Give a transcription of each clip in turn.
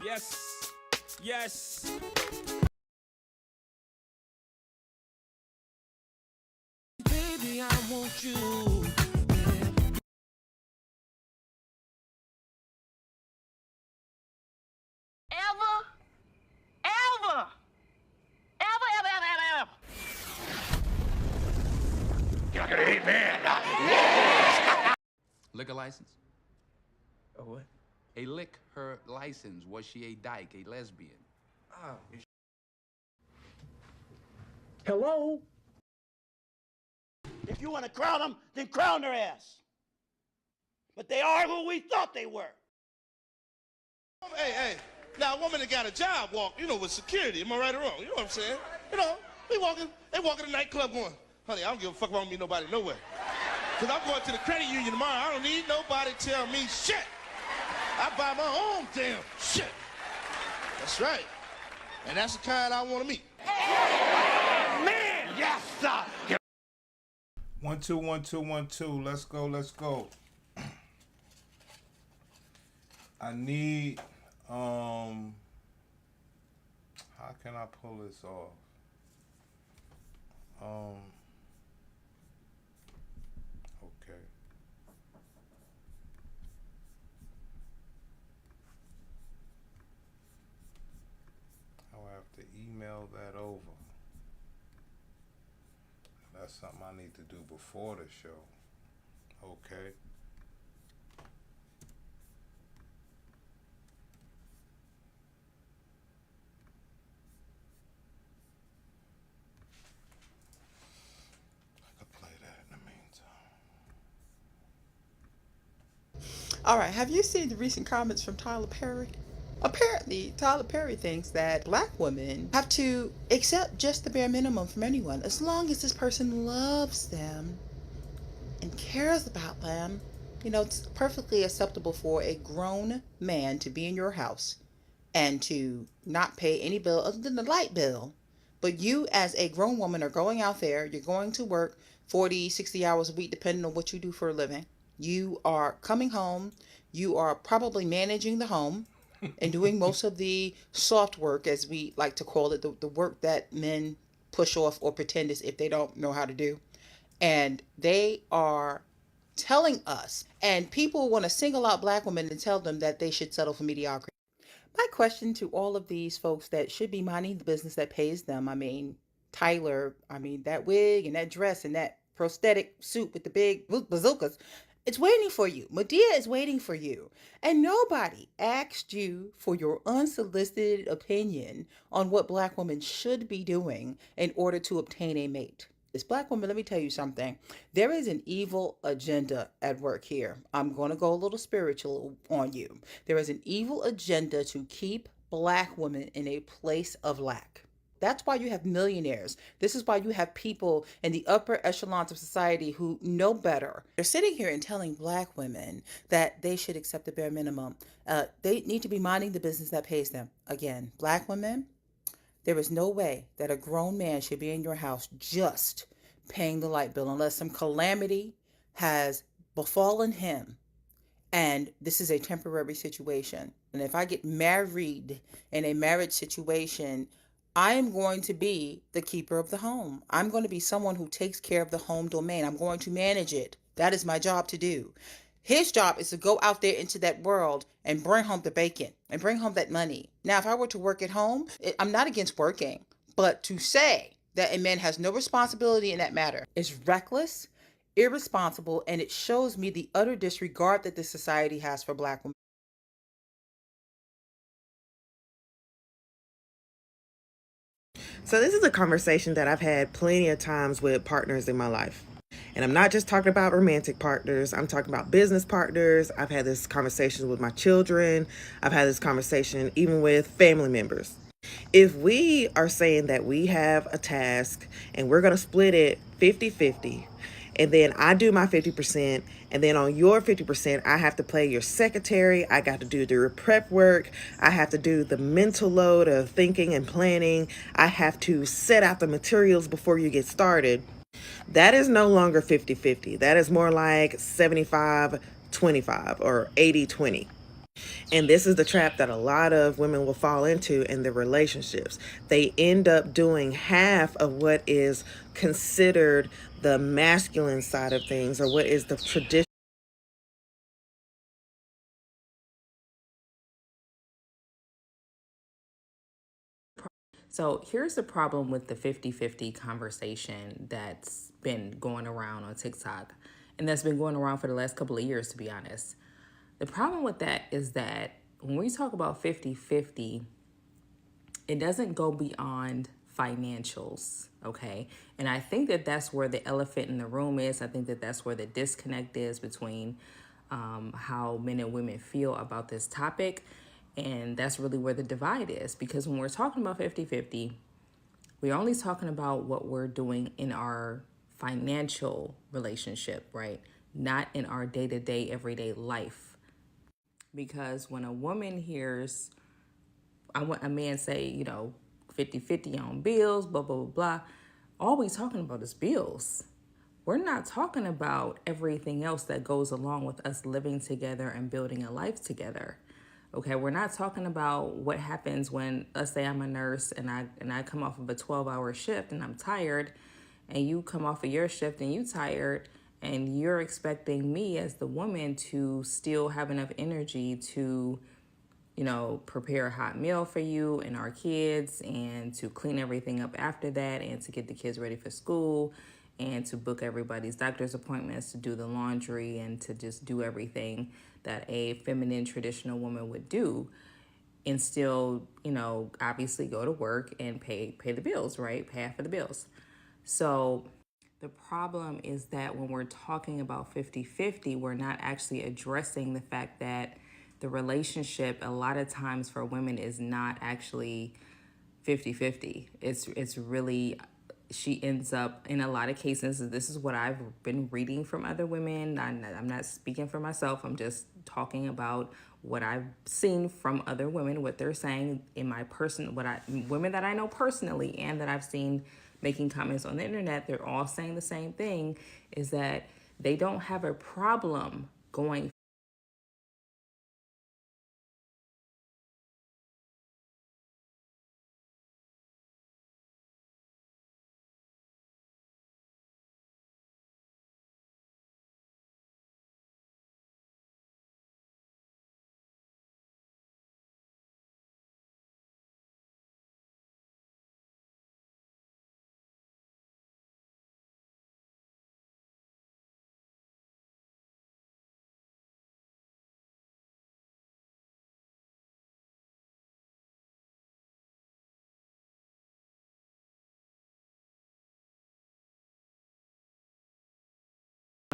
Yes. Yes. Baby, I want you. Ever, ever, ever, ever, ever, ever, ever. You're gonna eat man. Liquor license? Oh, what? A liquor license. Was she a dyke, a lesbian? Oh. Hello? If you want to crown them, then crown their ass. But they are who we thought they were. Hey, now a woman that got a job walk, with security, am I right or wrong? You know what I'm saying? They walking the nightclub going, honey, I don't give a fuck about me nobody nowhere. Because I'm going to the credit union tomorrow, I don't need nobody tell me shit. I buy my own damn shit. That's right. And that's the kind I want to meet. Man, yes, sir. 1 2 1 2 1 2. Let's go. I need how can I pull this off? Okay. I'll have to email that over. That's something I need to do before the show. Okay. I could play that in the meantime. All right, have you seen the recent comments from Tyler Perry? Apparently, Tyler Perry thinks that black women have to accept just the bare minimum from anyone. As long as this person loves them and cares about them, it's perfectly acceptable for a grown man to be in your house and to not pay any bill other than the light bill. But you as a grown woman are going out there, you're going to work 40, 60 hours a week, depending on what you do for a living. You are coming home. You are probably managing the home and doing most of the soft work, as we like to call it, the work that men push off or pretend as if they don't know how to do. And they are telling us, and people want to single out black women and tell them that they should settle for mediocrity. My question to all of these folks that should be minding the business that pays them, Tyler, that wig and that dress and that prosthetic suit with the big bazookas, it's waiting for you. Medea is waiting for you. And nobody asked you for your unsolicited opinion on what black women should be doing in order to obtain a mate. This black woman, let me tell you something. There is an evil agenda at work here. I'm going to go a little spiritual on you. There is an evil agenda to keep black women in a place of lack. That's why you have millionaires. This is why you have people in the upper echelons of society who know better. They're sitting here and telling black women that they should accept the bare minimum. They need to be minding the business that pays them. Again, black women, there is no way that a grown man should be in your house just paying the light bill unless some calamity has befallen him. And this is a temporary situation. And if I get married in a marriage situation, I am going to be the keeper of the home. I'm going to be someone who takes care of the home domain. I'm going to manage it. That is my job to do. His job is to go out there into that world and bring home the bacon and bring home that money. Now, if I were to work at home, I'm not against working, but to say that a man has no responsibility in that matter is reckless, irresponsible, and it shows me the utter disregard that this society has for black women. So this is a conversation that I've had plenty of times with partners in my life. And I'm not just talking about romantic partners. I'm talking about business partners. I've had this conversation with my children. I've had this conversation even with family members. If we are saying that we have a task and we're going to split it 50-50, and then I do my 50%, and then on your 50%, I have to play your secretary. I got to do the prep work. I have to do the mental load of thinking and planning. I have to set out the materials before you get started. That is no longer 50-50. That is more like 75 25 or 80-20. And this is the trap that a lot of women will fall into in their relationships. They end up doing half of what is considered the masculine side of things, or what is the tradition. So here's the problem with the 50-50 conversation that's been going around on TikTok, and that's been going around for the last couple of years, to be honest. The problem with that is that when we talk about 50-50, it doesn't go beyond financials, okay? And I think that that's where the elephant in the room is. I think that that's where the disconnect is between how men and women feel about this topic. And that's really where the divide is, because when we're talking about 50-50, we're only talking about what we're doing in our financial relationship, right? Not in our day-to-day, everyday life. Because when a woman hears a man say, 50-50 on bills, blah, blah, blah, blah, all we talking about is bills. We're not talking about everything else that goes along with us living together and building a life together. Okay, we're not talking about what happens when, let's say I'm a nurse and I come off of a 12-hour shift and I'm tired, and you come off of your shift and you tired, and you're expecting me as the woman to still have enough energy to, prepare a hot meal for you and our kids, and to clean everything up after that, and to get the kids ready for school, and to book everybody's doctor's appointments, to do the laundry, and to just do everything that a feminine traditional woman would do, and still, obviously go to work and pay the bills, right? Pay half of the bills. So the problem is that when we're talking about 50-50, we're not actually addressing the fact that the relationship a lot of times for women is not actually 50-50. It's really, she ends up, in a lot of cases, this is what I've been reading from other women. I'm not speaking for myself. I'm just talking about what I've seen from other women, what they're saying in my women that I know personally and that I've seen making comments on the internet. They're all saying the same thing, is that they don't have a problem going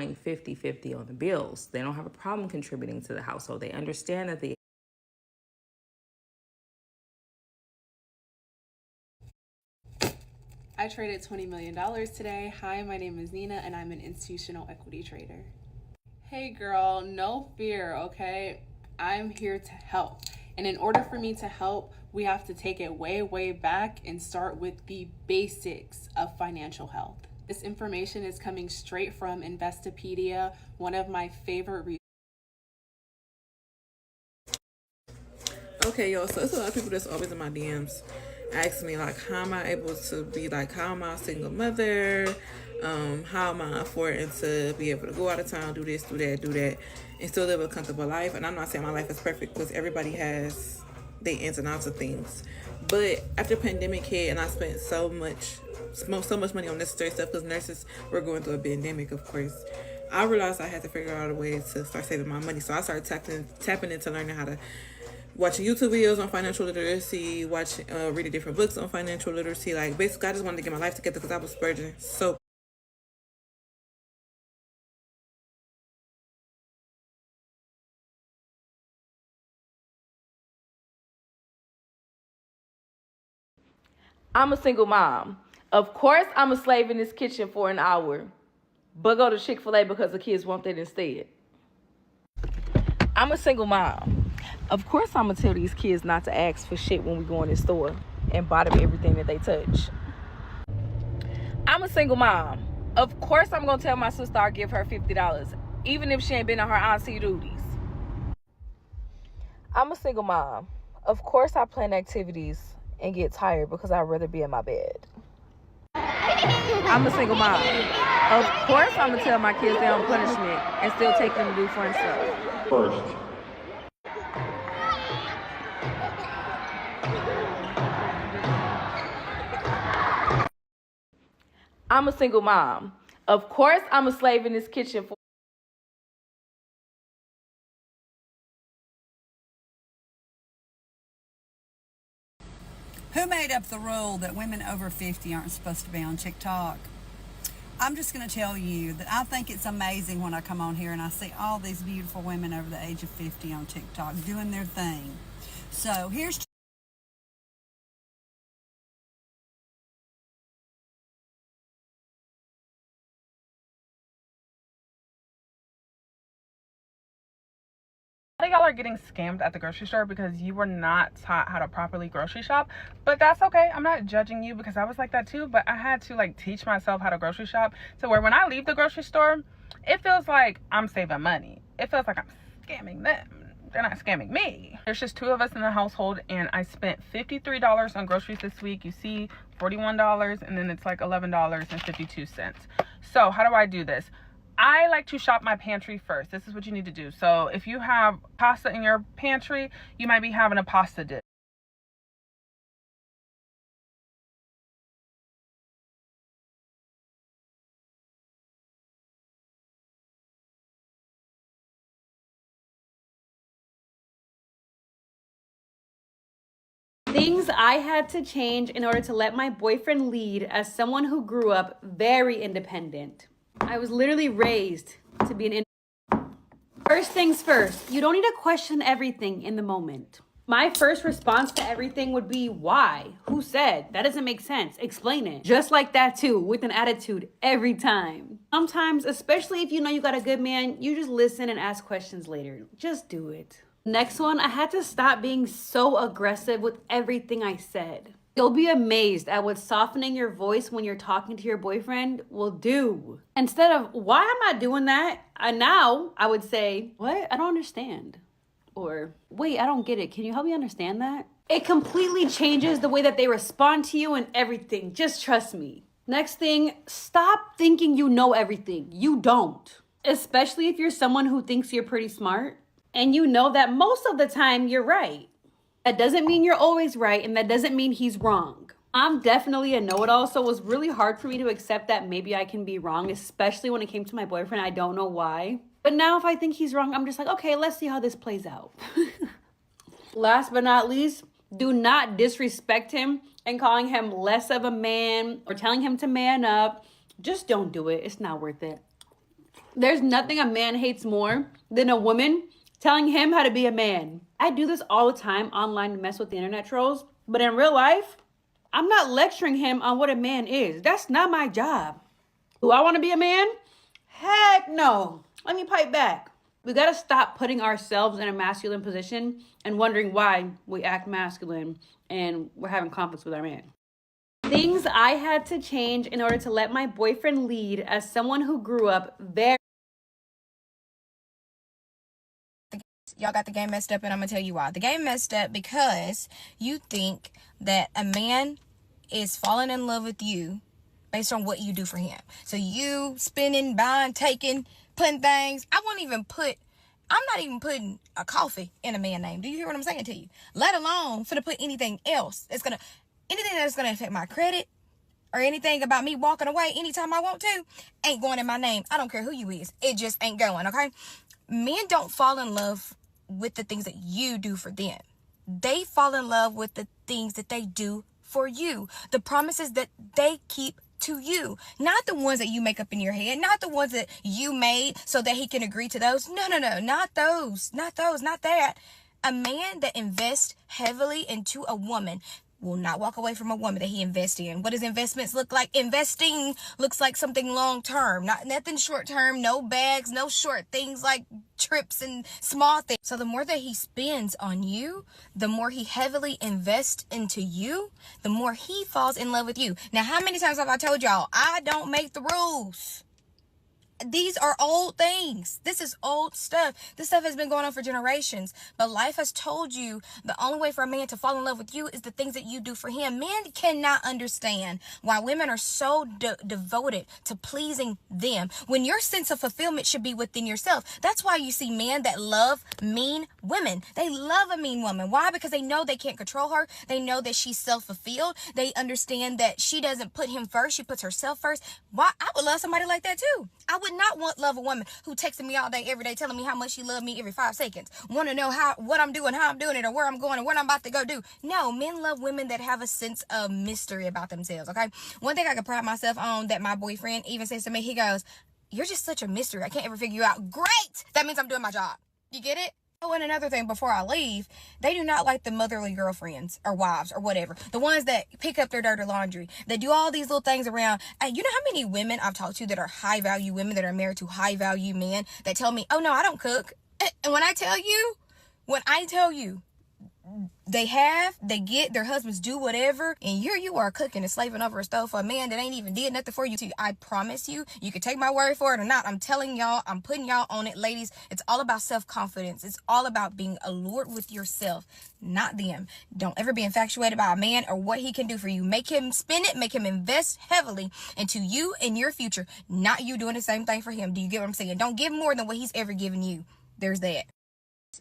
50-50 on the bills. They don't have a problem contributing to the household. They understand that I traded $20 million today. Hi, my name is Nina and I'm an institutional equity trader. Hey girl, no fear, okay? I'm here to help. And in order for me to help, we have to take it way, way back and start with the basics of financial health. This information is coming straight from Investopedia, one of my favorite Okay, yo, so it's a lot of people that's always in my DMs asking me, like, how am I able to be, like, how am I a single mother? How am I affording to be able to go out of town, do this, do that, and still live a comfortable life? And I'm not saying my life is perfect, because everybody has the ins and outs of things. But after pandemic hit, and I spent so much money on necessary stuff, because nurses were going through a pandemic, of course, I realized I had to figure out a way to start saving my money. So I started tapping into learning how to watch YouTube videos on financial literacy, reading different books on financial literacy. Like, basically, I just wanted to get my life together because I was splurging so. I'm a single mom. Of course, I'm a slave in this kitchen for an hour, but go to Chick-fil-A because the kids want that instead. I'm a single mom. Of course, I'm going to tell these kids not to ask for shit when we go in the store and buy them everything that they touch. I'm a single mom. Of course, I'm going to tell my sister I'll give her $50 even if she ain't been on her auntie duties. I'm a single mom. Of course I plan activities and get tired because I'd rather be in my bed. I'm a single mom. Of course I'm gonna tell my kids their own punishment and still take them to do fun stuff. First. I'm a single mom. Of course I'm a slave in this kitchen for Who made up the rule that women over 50 aren't supposed to be on TikTok? I'm just going to tell you that I think it's amazing when I come on here and I see all these beautiful women over the age of 50 on TikTok doing their thing. So here's A lot of y'all are getting scammed at the grocery store because you were not taught how to properly grocery shop, but that's okay. I'm not judging you because I was like that too, but I had to like teach myself how to grocery shop to where when I leave the grocery store, it feels like I'm saving money. It feels like I'm scamming them. They're not scamming me. There's just 2 of us in the household and I spent $53 on groceries this week. You see $41 and then it's like $11.52. So how do I do this? I like to shop my pantry first. This is what you need to do. So if you have pasta in your pantry, you might be having a pasta dip. Things I had to change in order to let my boyfriend lead as someone who grew up very independent. I was literally raised to be an First things first, you don't need to question everything in the moment. My first response to everything would be, why? Who said? That doesn't make sense. Explain it. Just like that too, with an attitude every time. Sometimes, especially if you know you got a good man, you just listen and ask questions later. Just do it. Next one, I had to stop being so aggressive with everything I said. You'll be amazed at what softening your voice when you're talking to your boyfriend will do. Instead of, why am I doing that? Now I would say, what? I don't understand. Or, wait, I don't get it. Can you help me understand that? It completely changes the way that they respond to you and everything. Just trust me. Next thing, stop thinking you know everything. You don't. Especially if you're someone who thinks you're pretty smart and you know that most of the time you're right. That doesn't mean you're always right, and that doesn't mean he's wrong. I'm definitely a know-it-all, so it was really hard for me to accept that maybe I can be wrong, especially when it came to my boyfriend. I don't know why. But now if I think he's wrong, I'm just like, okay, let's see how this plays out. Last but not least, do not disrespect him and calling him less of a man or telling him to man up. Just don't do it. It's not worth it. There's nothing a man hates more than a woman telling him how to be a man. I do this all the time online to mess with the internet trolls, but in real life, I'm not lecturing him on what a man is. That's not my job. Do I want to be a man? Heck no. Let me pipe back. We got to stop putting ourselves in a masculine position and wondering why we act masculine and we're having conflicts with our man. Things I had to change in order to let my boyfriend lead as someone who grew up very... Y'all got the game messed up, and I'm gonna tell you why. The game messed up because you think that a man is falling in love with you based on what you do for him. So you spending, buying, taking, putting things. I'm not even putting a coffee in a man name. Do you hear what I'm saying to you? Let alone finna put anything else anything that's gonna affect my credit or anything about me walking away anytime I want to ain't going in my name. I don't care who you is. It just ain't going, okay? Men don't fall in love with the things that you do for them. They fall in love with the things that they do for you. The promises that they keep to you. Not the ones that you make up in your head. Not the ones that you made so that he can agree to those. No. Not those. Not that. A man that invests heavily into a woman will not walk away from a woman that he invests in. What does investments look like? Investing looks like something long-term, nothing short-term, no bags, no short things like trips and small things. So the more that he spends on you, the more he heavily invests into you, the more he falls in love with you. Now, how many times have I told y'all, I don't make the rules? these are old things. This is old stuff. This stuff has been going on for generations. But life has told you the only way for a man to fall in love with you is the things that you do for him. Men cannot understand why women are so devoted to pleasing them when your sense of fulfillment should be within yourself. That's why you see men that love mean women. They love a mean woman. Why? Because they know they can't control her. They know that she's self-fulfilled. They understand that she doesn't put him first. She puts herself first. Why? I would love somebody like that too. I would not love a woman who texting me all day, every day, telling me how much she loved me every 5 seconds. Want to know what I'm doing, how I'm doing it, or where I'm going, or what I'm about to go do. No, men love women that have a sense of mystery about themselves, okay? One thing I can pride myself on that my boyfriend even says to me, he goes, "You're just such a mystery. I can't ever figure you out." Great! That means I'm doing my job. You get it? Oh, and another thing before I leave, they do not like the motherly girlfriends or wives or whatever. The ones that pick up their dirty laundry. They do all these little things around. And you know how many women I've talked to that are high value women that are married to high value men that tell me, "Oh no, I don't cook." And when I tell you, they get their husbands do whatever, and here you are cooking and slaving over a stove for a man that ain't even did nothing for you. I promise you, you can take my word for it or not. I'm telling y'all, I'm putting y'all on it, ladies. It's all about self-confidence. It's all about being allured with yourself, not them. Don't ever be infatuated by a man or what he can do for you. Make him spend it, make him invest heavily into you and your future, not you doing the same thing for him. Do you get what I'm saying? Don't give more than what he's ever given you. There's that.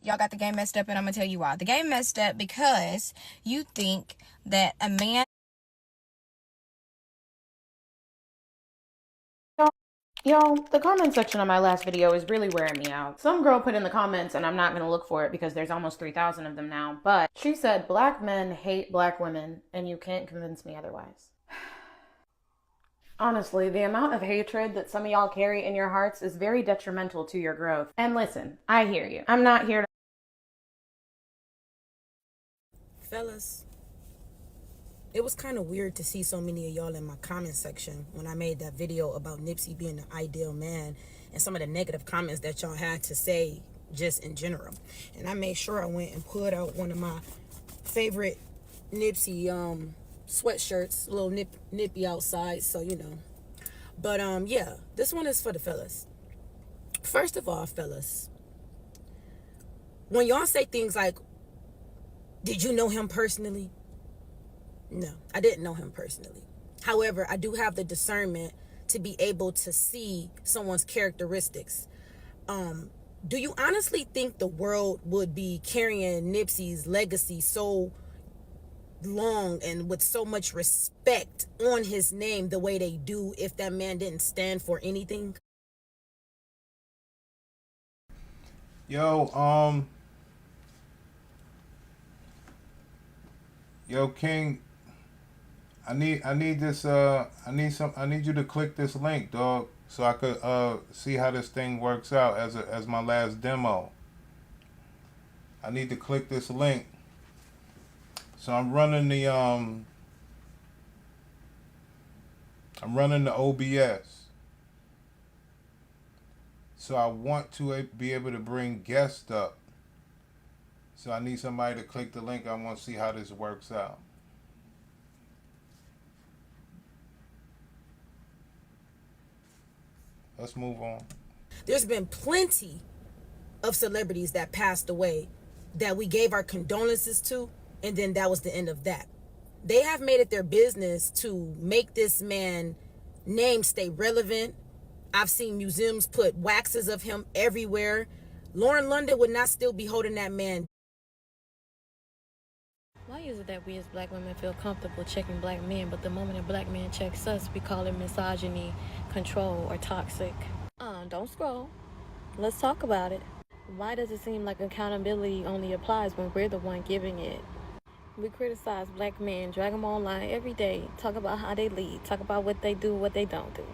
Y'all got the game messed up, and I'm gonna tell you why. The game messed up because you think that a man... Y'all, the comment section on my last video is really wearing me out. Some girl put in the comments, and I'm not going to look for it because there's almost 3,000 of them now, but she said black men hate black women, and you can't convince me otherwise. Honestly, the amount of hatred that some of y'all carry in your hearts is very detrimental to your growth. And listen, I hear you. I'm not here to... Fellas, it was kind of weird to see so many of y'all in my comment section when I made that video about Nipsey being the ideal man and some of the negative comments that y'all had to say just in general. And I made sure I went and put out one of my favorite Nipsey sweatshirts, a little nippy outside, so you know. But yeah, this one is for the fellas. First of all, fellas, when y'all say things like, "Did you know him personally?" No, I didn't know him personally. However, I do have the discernment to be able to see someone's characteristics. Do you honestly think the world would be carrying Nipsey's legacy so long and with so much respect on his name the way they do if that man didn't stand for anything? Yo, King, I need this I need you to click this link, dog, so I could see how this thing works out as my last demo. I need to click this link. So I'm running the OBS. So I want to be able to bring guests up. So I need somebody to click the link. I want to see how this works out. Let's move on. There's been plenty of celebrities that passed away that we gave our condolences to, and then that was the end of that. They have made it their business to make this man name stay relevant. I've seen museums put waxes of him everywhere. Lauren London would not still be holding that man. Why is it that we as black women feel comfortable checking black men, but the moment a black man checks us, we call it misogyny, control, or toxic? Don't scroll. Let's talk about it. Why does it seem like accountability only applies when we're the one giving it? We criticize black men, drag them online every day, talk about how they lead, talk about what they do, what they don't do.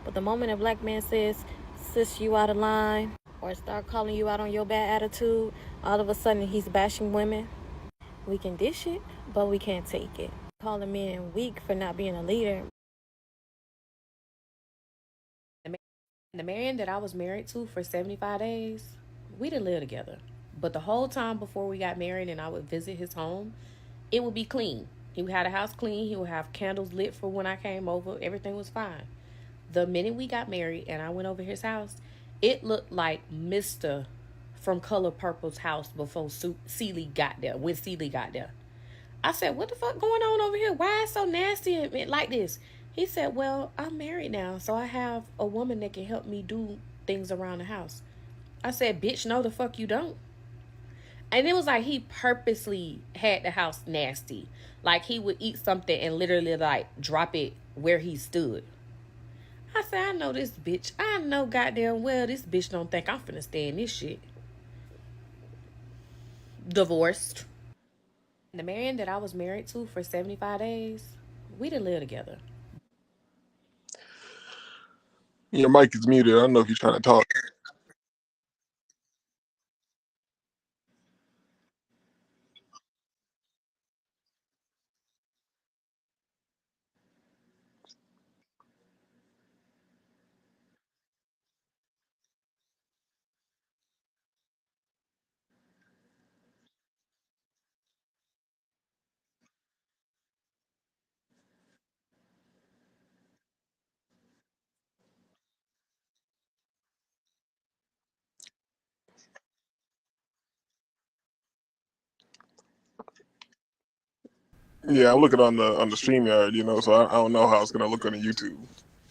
But the moment a black man says, "Sis, you out of line," or start calling you out on your bad attitude, all of a sudden he's bashing women. We can dish it, but we can't take it. Calling men weak for not being a leader. The man that I was married to for 75 days, we didn't live together. But the whole time before we got married and I would visit his home, it would be clean. He would have the house clean. He would have candles lit for when I came over. Everything was fine. The minute we got married and I went over his house, it looked like Mr. from Color Purple's house before Celie got there, when Celie got there. I said, what the fuck going on over here? Why is it so nasty and like this? He said, well, I'm married now, so I have a woman that can help me do things around the house. I said, bitch, no the fuck you don't. And it was like he purposely had the house nasty. Like he would eat something and literally like drop it where he stood. I said, I know this bitch. I know goddamn well this bitch don't think I'm finna stay in this shit. Divorced. The man that I was married to for 75 days, we didn't live together. Your mic is muted. I don't know if you're trying to talk. Yeah, I'm looking on the StreamYard, so I don't know how it's gonna look on the YouTube.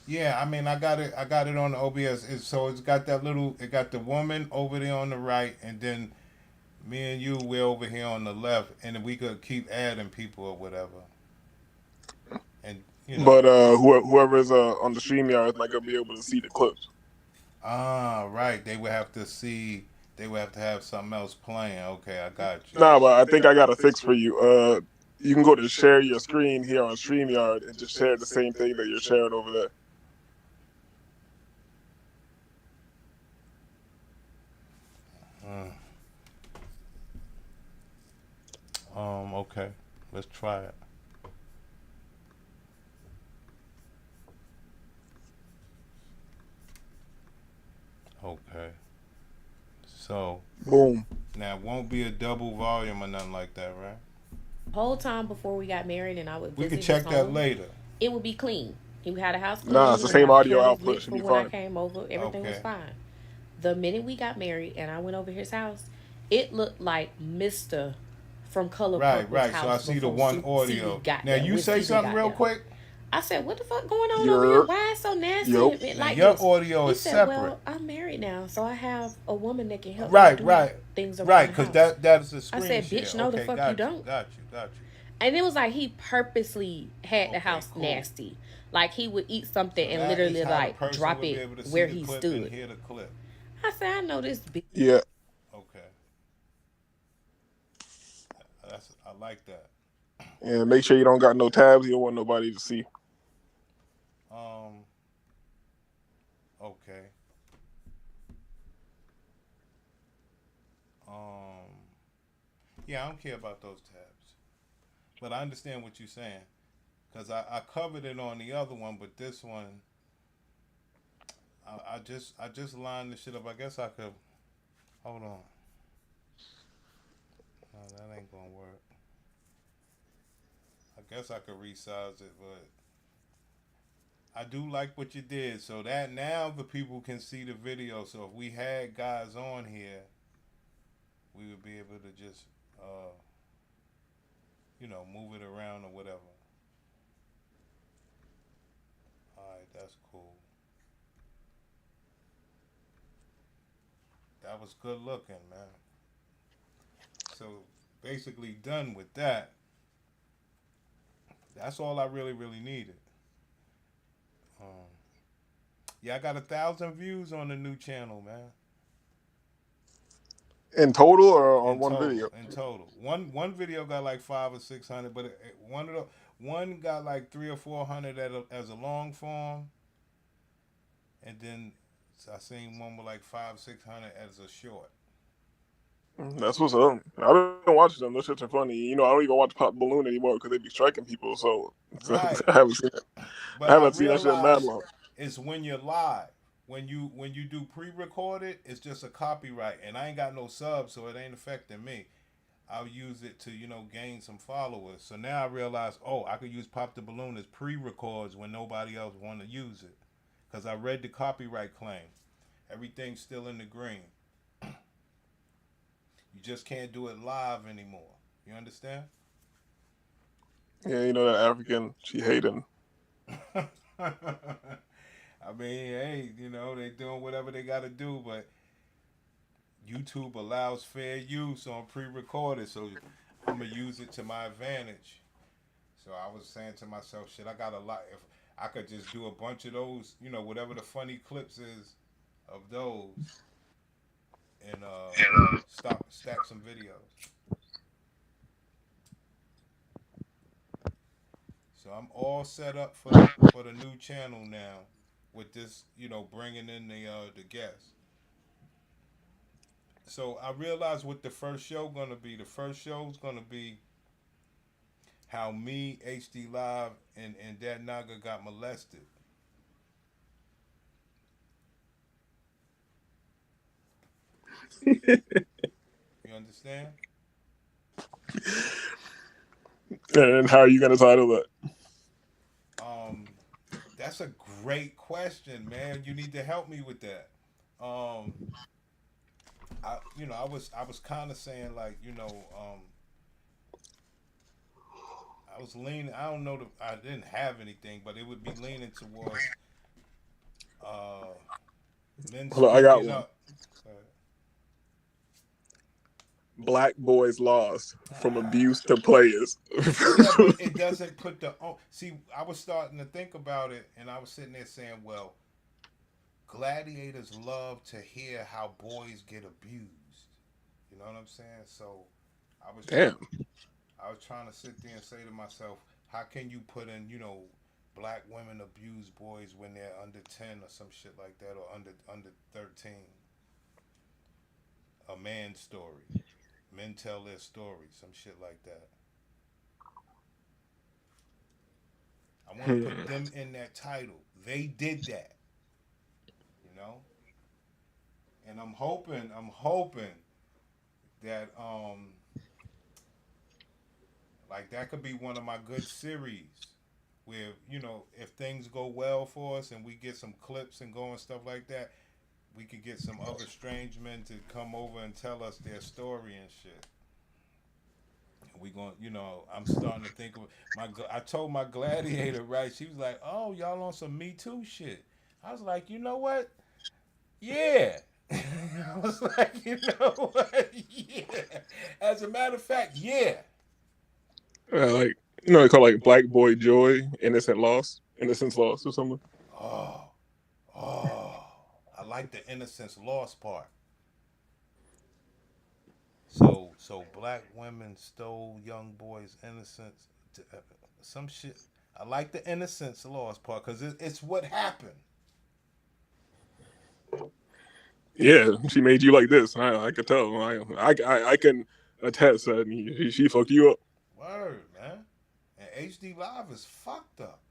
Yeah, I mean, I got it on the OBS. So it's got it got the woman over there on the right, and then me and you, we're over here on the left, and then we could keep adding people or whatever. And But whoever's on the StreamYard is not gonna be able to see the clips. Ah, right. They would have to see. They would have to have something else playing. Okay, I got you. Nah, but I think I got a fix for you. You can go to share your screen here on StreamYard and just share the same thing that you're sharing over there. Okay. Let's try it. Okay. So. Boom. Now it won't be a double volume or nothing like that, right? Whole time before we got married and I would We visit could check his that home, later. it would be clean. He had a house clean. Nah, it's the same audio output. It should For be when I fine. came over, everything was fine. The minute we got married and I went over his house, it looked like Mr. from Color Purple's Right. house. So I see the one audio. Now you say something real quick. I said, what the fuck going on over here? Why is it so nasty? Like your this? audio He is said, separate. well, I'm married now, so I have a woman that can help me do things around Right, the because house. that's a screen I said, bitch, no the fuck you don't. Got you. And it was like he purposely had the house nasty. Like he would eat something and literally like drop it where he stood. Hear the clip. I said, I know this bitch. Yeah. Okay. I like that. And make sure you don't got no tabs. You don't want nobody to see. Okay. Yeah, I don't care about those tabs, but I understand what you're saying, because I covered it on the other one, but this one, I just lined this shit up. I guess I could. Hold on. No, that ain't gonna work. I guess I could resize it, but I do like what you did, so that now the people can see the video. So if we had guys on here, we would be able to just, move it around or whatever. Alright, that's cool. That was good looking, man. So basically done with that. That's all I really needed. Yeah, I got 1,000 views on the new channel, man. In total or on one video? In total. One video got like 500 or 600, but one got like 300 or 400 as a long form, and then I seen one with like 500, 600 as a short. That's what's up. I've been watching them. Those shits are funny. I don't even watch Pop Balloon anymore because they be striking people. So Right. I haven't seen it. But I haven't seen that shit in mad long. It's when you're live. When you do pre-recorded, it's just a copyright, and I ain't got no subs, so it ain't affecting me. I'll use it to gain some followers. So now I realize, I could use Pop the Balloon as pre-records when nobody else want to use it, because I read the copyright claim. Everything's still in the green. You just can't do it live anymore. You understand? Yeah, you know that African, she hating. I mean, hey, you know, they doing whatever they got to do, but YouTube allows fair use on pre-recorded, so I'm gonna use it to my advantage. So I was saying to myself, shit, I got a lot. If I could just do a bunch of those, you know, whatever the funny clips is of those, and stack some videos. So I'm all set up for the new channel now, with this, you know, bringing in the guests. So I realized what the first show gonna be. The first show's gonna be how me, HD Live, and Dad Naga got molested. You understand? And how are you gonna title that? That's a great question, man. You need to help me with that. I was kind of saying like, I was leaning. I don't know. I didn't have anything, but it would be leaning towards men Hold on, I got speaking one. up. Black boys lost from abuse to players. Yeah, but it doesn't put the. Oh, see, I was starting to think about it, and I was sitting there saying, well, gladiators love to hear how boys get abused. You know what I'm saying? So I was Damn. I was trying to sit there and say to myself, how can you put in, black women abuse boys when they're under 10 or some shit like that, or under 13? A man's story. Men tell their story, some shit like that. I want to put them in that title. They did that. And I'm hoping that like that could be one of my good series where, if things go well for us and we get some clips and go and stuff like that, we could get some other strange men to come over and tell us their story and shit. We going, I'm starting to think of I told my gladiator, right? She was like, "Oh, y'all on some Me Too shit." I was like, "You know what? Yeah." I was like, "You know what? Yeah." As a matter of fact, yeah. Like, they call like Black Boy Joy, Innocence Lost or something. Oh, I like the innocence lost part. So black women stole young boys' innocence. Some shit. I like the innocence lost part because it's what happened. Yeah, she made you like this. I could tell. I can attest that she fucked you up. Word, man. And HD Live is fucked up.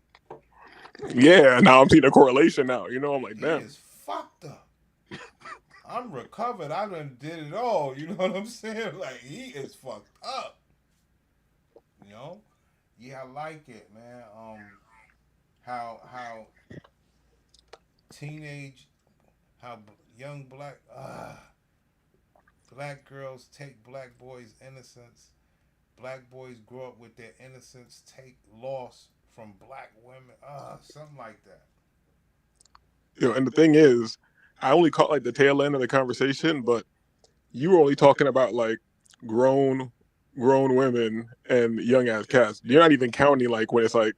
Yeah, now I'm seeing a correlation now. I'm like, He damn. is fucked up. I'm recovered. I done did it all. You know what I'm saying? Like, he is fucked up. Yeah, I like it, man. How teenage, how young black girls take black boys' innocence. Black boys grow up with their innocence take loss from black women. Something like that. And the thing is, I only caught like the tail end of the conversation, but you were only talking about like grown women and young ass cats. You're not even counting like when it's like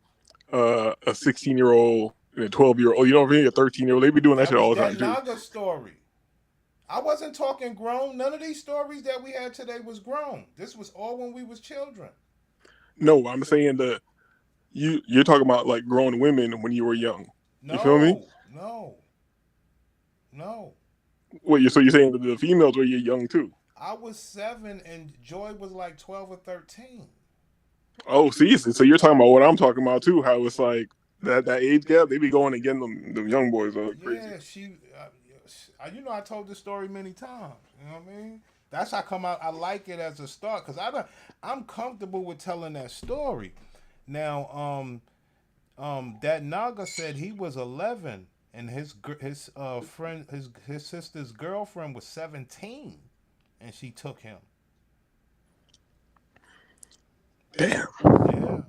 a 16-year-old and a 12-year-old. You know what I mean? A 13-year-old. They be doing that That shit was all the that time too. Naga story. I wasn't talking grown. None of these stories that we had today was grown. This was all when we was children. No, I'm saying that you're talking about like grown women when you were young. You feel me? No. So you're saying that the females were young too? I was 7 and Joy was like 12 or 13. Oh, see, so you're talking about what I'm talking about too. How it's like that age gap. They be going and getting them young boys crazy. Yeah, I told this story many times. You know what I mean? That's how come I like it as a start because I'm comfortable with telling that story. Now, that Naga said he was 11 and his friend, his sister's girlfriend was 17, and she took him. Damn. Yeah.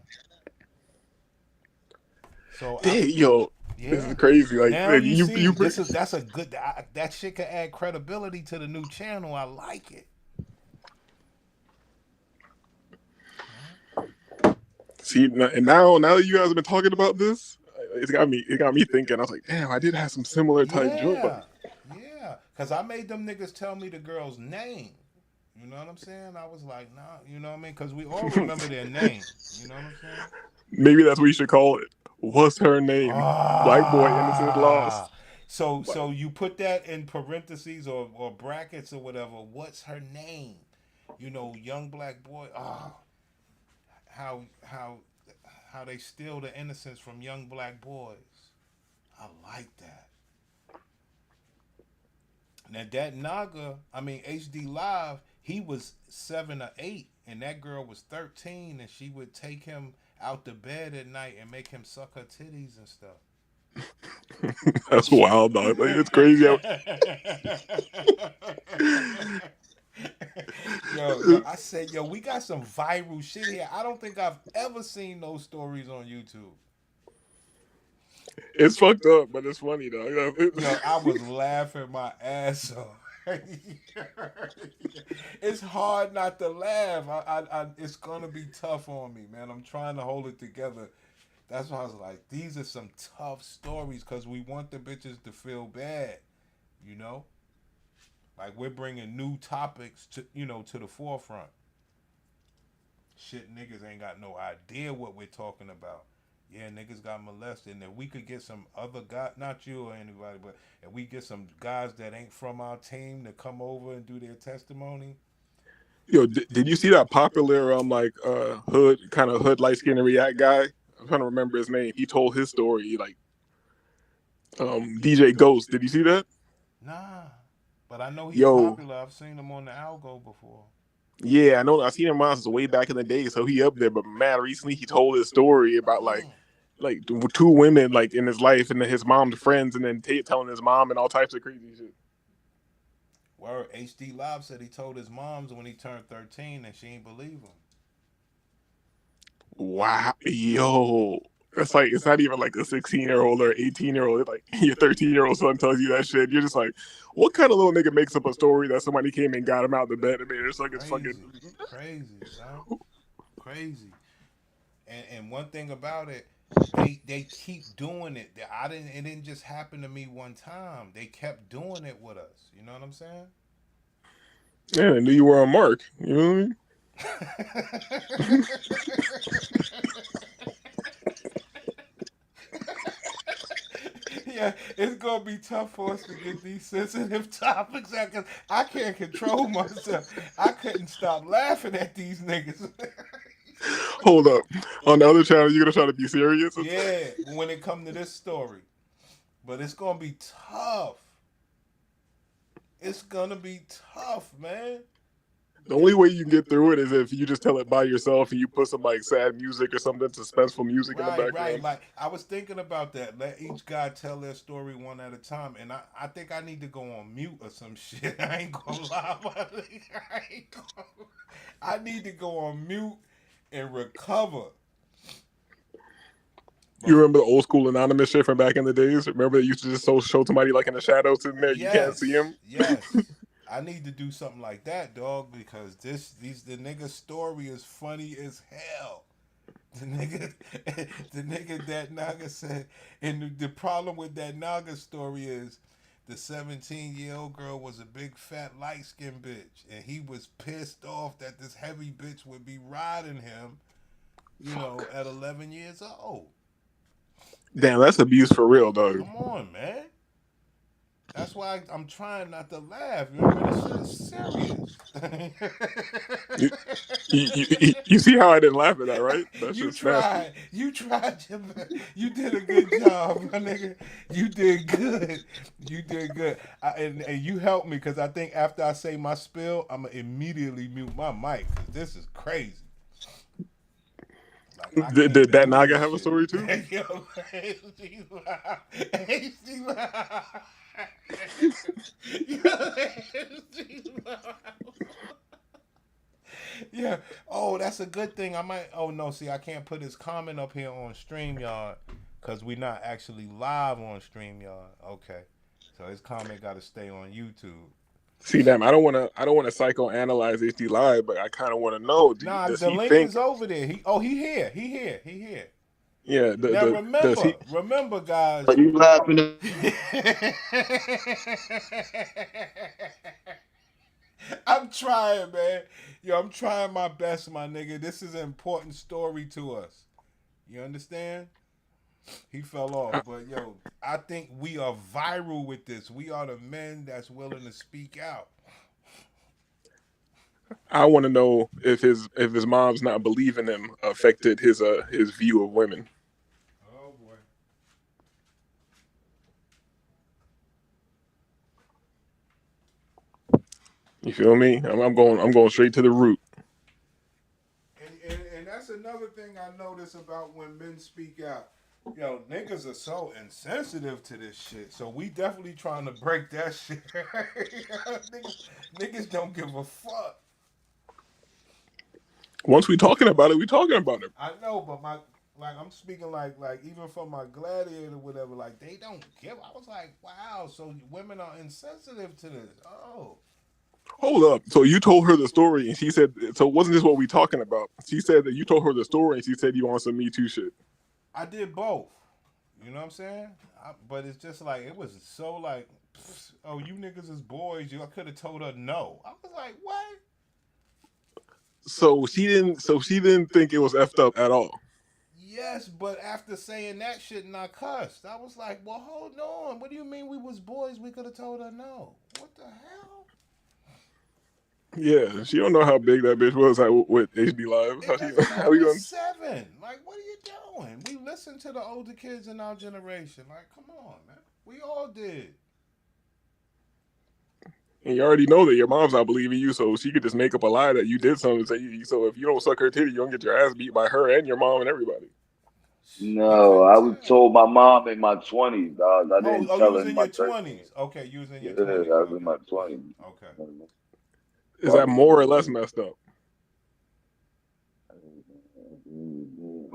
So Damn, yo, this is crazy. Like now you see, you that's a good that shit could add credibility to the new channel. I like it. see, and now that you guys have been talking about this, it got me thinking. I was like, damn, I did have some similar type joint. Yeah, because I made them niggas tell me the girl's name. You know what I'm saying? I was like, nah, you know what I mean? Because we all remember their name. You know what I'm saying? Maybe that's what you should call it. What's her name? Black boy innocent lost. So you put that in parentheses or brackets or whatever. What's her name? You know, young black boy. How they steal the innocence from young black boys. I like that. Now that Naga, HD Live, he was 7 or 8, and that girl was 13, and she would take him out to bed at night and make him suck her titties and stuff. That's wild, dog. Like, it's crazy. Yo, I said, we got some viral shit here. I don't think I've ever seen those stories on YouTube. It's fucked up, but it's funny though. Yo, I was laughing my ass off. It's hard not to laugh. It's gonna be tough on me, man. I'm trying to hold it together. That's why I was like, these are some tough stories because we want the bitches to feel bad, you know. Like we're bringing new topics to the forefront. Shit, niggas ain't got no idea what we're talking about. Yeah, niggas got molested. And if we could get some other guy, not you or anybody, but if we get some guys that ain't from our team to come over and do their testimony. Yo, did you see that popular hood light skin and react guy? I'm trying to remember his name. He told his story like DJ Ghost. Did you see that? Nah, but I know he's popular. I've seen him on the Algo before. Yeah, I know. I seen him once way back in the day, so he up there. But man, recently he told his story about like two women like in his life and then his mom's friends, and then telling his mom and all types of crazy shit. Word, HD Live said he told his moms when he turned 13 and she ain't believe him. Wow, yo, that's like it's not even like a 16-year-old or 18-year-old. It's like your 13-year-old son tells you that shit. You're just like, what kind of little nigga makes up a story that somebody came and got him out of the bed and made it like it's fucking crazy, son. Crazy. And one thing about it, they keep doing it. It didn't just happen to me one time. They kept doing it with us. You know what I'm saying? Yeah, I knew you were on mark. You know what I mean? Yeah, it's gonna be tough for us to get these sensitive topics out because I can't control myself. I couldn't stop laughing at these niggas. Hold up. On the other channel, you're gonna try to be serious? Yeah, when it comes to this story. But it's gonna be tough. It's gonna be tough, man. The only way you can get through it is if you just tell it by yourself and you put some like sad music or something suspenseful music in the background. Right. Like I was thinking about that. Let each guy tell their story one at a time, and I think I need to go on mute or some shit. I ain't gonna lie about it. I need to go on mute and recover. You remember the old school anonymous shit from back in the days? Remember they used to just show somebody like in the shadows sitting there, you can't see him? Yes. I need to do something like that, dog, because the nigga's story is funny as hell. The nigga that Naga said, and the problem with that Naga story is the 17-year-old girl was a big fat light skinned bitch, and he was pissed off that this heavy bitch would be riding him, at 11 years old. Damn, that's abuse for real, dog. Come on, man. That's why I'm trying not to laugh. You know what I mean? This shit is serious. You see how I didn't laugh at that, right? That's You just tried. nasty. You tried. You did a good job, my nigga. You did good. You did good. And you helped me because I think after I say my spill, I'm going to immediately mute my mic because this is crazy. Like I Did can't that do Naga this have a shit. story too? Yo, yeah. Oh, that's a good thing. I might. Oh no, see, I can't put his comment up here on StreamYard because we're not actually live on StreamYard. Okay, so his comment got to stay on YouTube. See, damn, I don't want to psychoanalyze HD Live, but I kind of want to know, Nah, does the he link think? is over there. He here. He here. He here. Yeah, Now does he? remember, guys. Are you laughing at I'm trying, man. Yo, I'm trying my best, my nigga. This is an important story to us. You understand? He fell off, but yo, I think we are viral with this. We are the men that's willing to speak out. I want to know if his mom's not believing him affected his view of women. Oh boy. You feel me? I'm going straight to the root. And that's another thing I notice about when men speak out. Yo, niggas are so insensitive to this shit. So we definitely trying to break that shit. niggas don't give a fuck. Once we talking about it, we talking about it. I know, but I'm speaking like even from my gladiator or whatever, like they don't give. I was like, wow, so women are insensitive to this. Oh. Hold up. So you told her the story, and she said, "So wasn't this what we talking about?" She said that you told her the story, and she said you want some Me Too shit. I did both. You know what I'm saying? But it's just like it was so like, oh, you niggas is boys. I could have told her no. I was like, what? So she didn't. So she didn't think it was effed up at all. Yes, but after saying that shit and I cussed, I was like, well, hold on. What do you mean we was boys? We could have told her no. What the hell? Yeah, she don't know how big that bitch was with HD Live. It doesn't How matter. you It's gonna? 7. Like, what are you doing? We listen to the older kids in our generation. Like, come on, man. We all did. And you already know that your mom's not believing you, so she could just make up a lie that you did something. Say, so if you don't suck her titty, you don't get your ass beat by her and your mom and everybody. No, I was told my mom in my 20s, dog. I didn't You tell her was in in my your 13s. 20s. Okay, you was in your Yeah, 20s. I was in Okay. my 20s. Okay. Is that more or less messed up?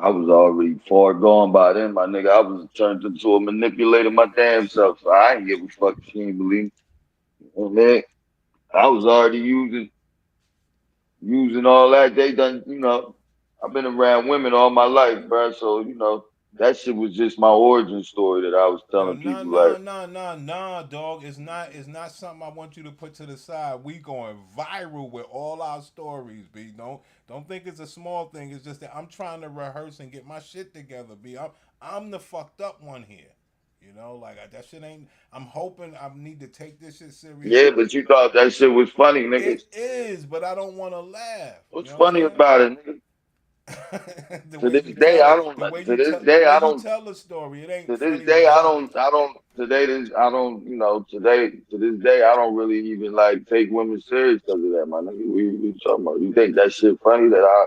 I was already far gone by then, my nigga. I was turned into a manipulator my damn self, so I ain't give a fuck if she ain't believe me. And then I was already using all that. They done, I've been around women all my life, bro. So, that shit was just my origin story that I was Yo, telling nah, people nah, like, nah, nah, nah, dog. It's not something I want you to put to the side. We going viral with all our stories, B. Don't think it's a small thing. It's just that I'm trying to rehearse and get my shit together, B. I'm the fucked up one here. You know, like that shit ain't. I'm hoping I need to take this shit serious. yeah, but you thought that shit was funny, nigga. It is, but I don't want to laugh. You What's know what I'm funny saying? about it, nigga? the To way this you day, tell I it, don't. the way To you this tell, the day, way I you don't. tell the story, it ain't To this funny to day, I me. don't. I don't. Today, this. I don't. To this day, I don't really even like take women serious because of that, my nigga. We talking about? You think that shit funny that I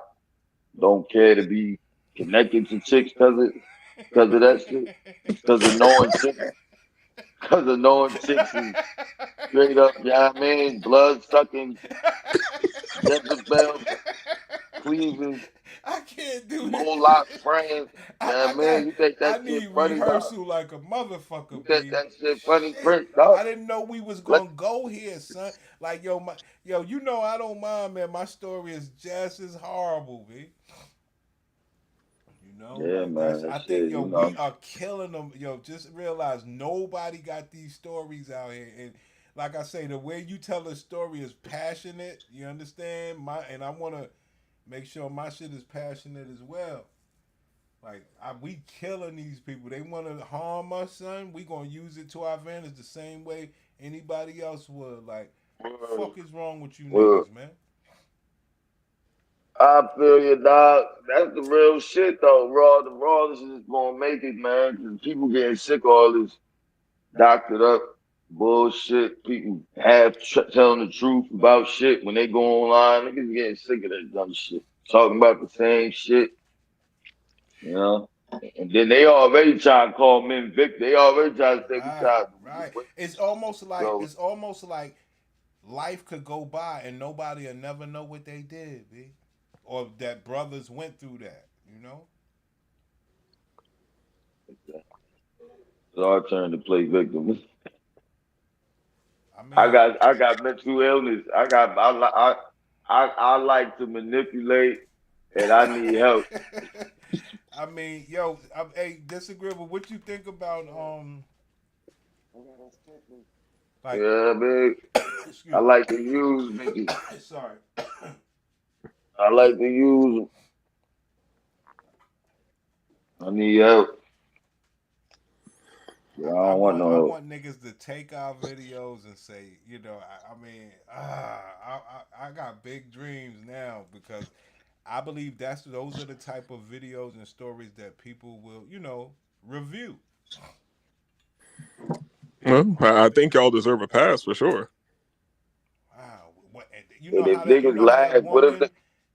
don't care to be connected to chicks because of that shit? Because of knowing chicks? Because of knowing chicks is straight up, you know what I mean? Blood sucking, Jezebel, cleaving, I can't do this. Moloch praying. You know what I I got. mean? You think I that shit need funny, dog? rehearsal like a motherfucker, You think B. that shit funny, Shit, Prince, dog? I didn't know we was Let gonna go here, son. Like yo, you know I don't mind, man. My story is just as horrible, B. You know, Yeah, like that's. man, that I think shit, yo, we are killing them. Yo, just realize nobody got these stories out here, and like I say, the way you tell a story is passionate. You understand? And I want to make sure my shit is passionate as well. Like we killing these people. They want to harm us, son. We gonna use it to our advantage the same way anybody else would. Like, fuck is wrong with you well, niggas, man? I feel you, dog. That's the real shit, though. The raw, this is gonna make it, man. 'Cause people getting sick of all this doctored up bullshit. People telling the truth about shit when they go online. Niggas getting sick of that dumb shit. Talking about the same shit. You know, and then they already try to call men victims. They already try to say we Right, try to do right. what. So It's almost like life could go by and nobody will never know what they did, B. Or that brothers went through that, you know? it's our turn to play victim. I mean, I got mental illness. I like to manipulate, and I need help. I mean, yo, hey, disagreeable. What you think about like, Yeah, man. I excuse like to use bitches. me, sorry. I like to use. I need help. I don't want no I help. want niggas to take our videos and say, you know, I mean, I got big dreams now because I believe those are the type of videos and stories that people will, you know, review. Well, I think y'all deserve a pass for sure. Wow, what And if niggas laugh, what if they,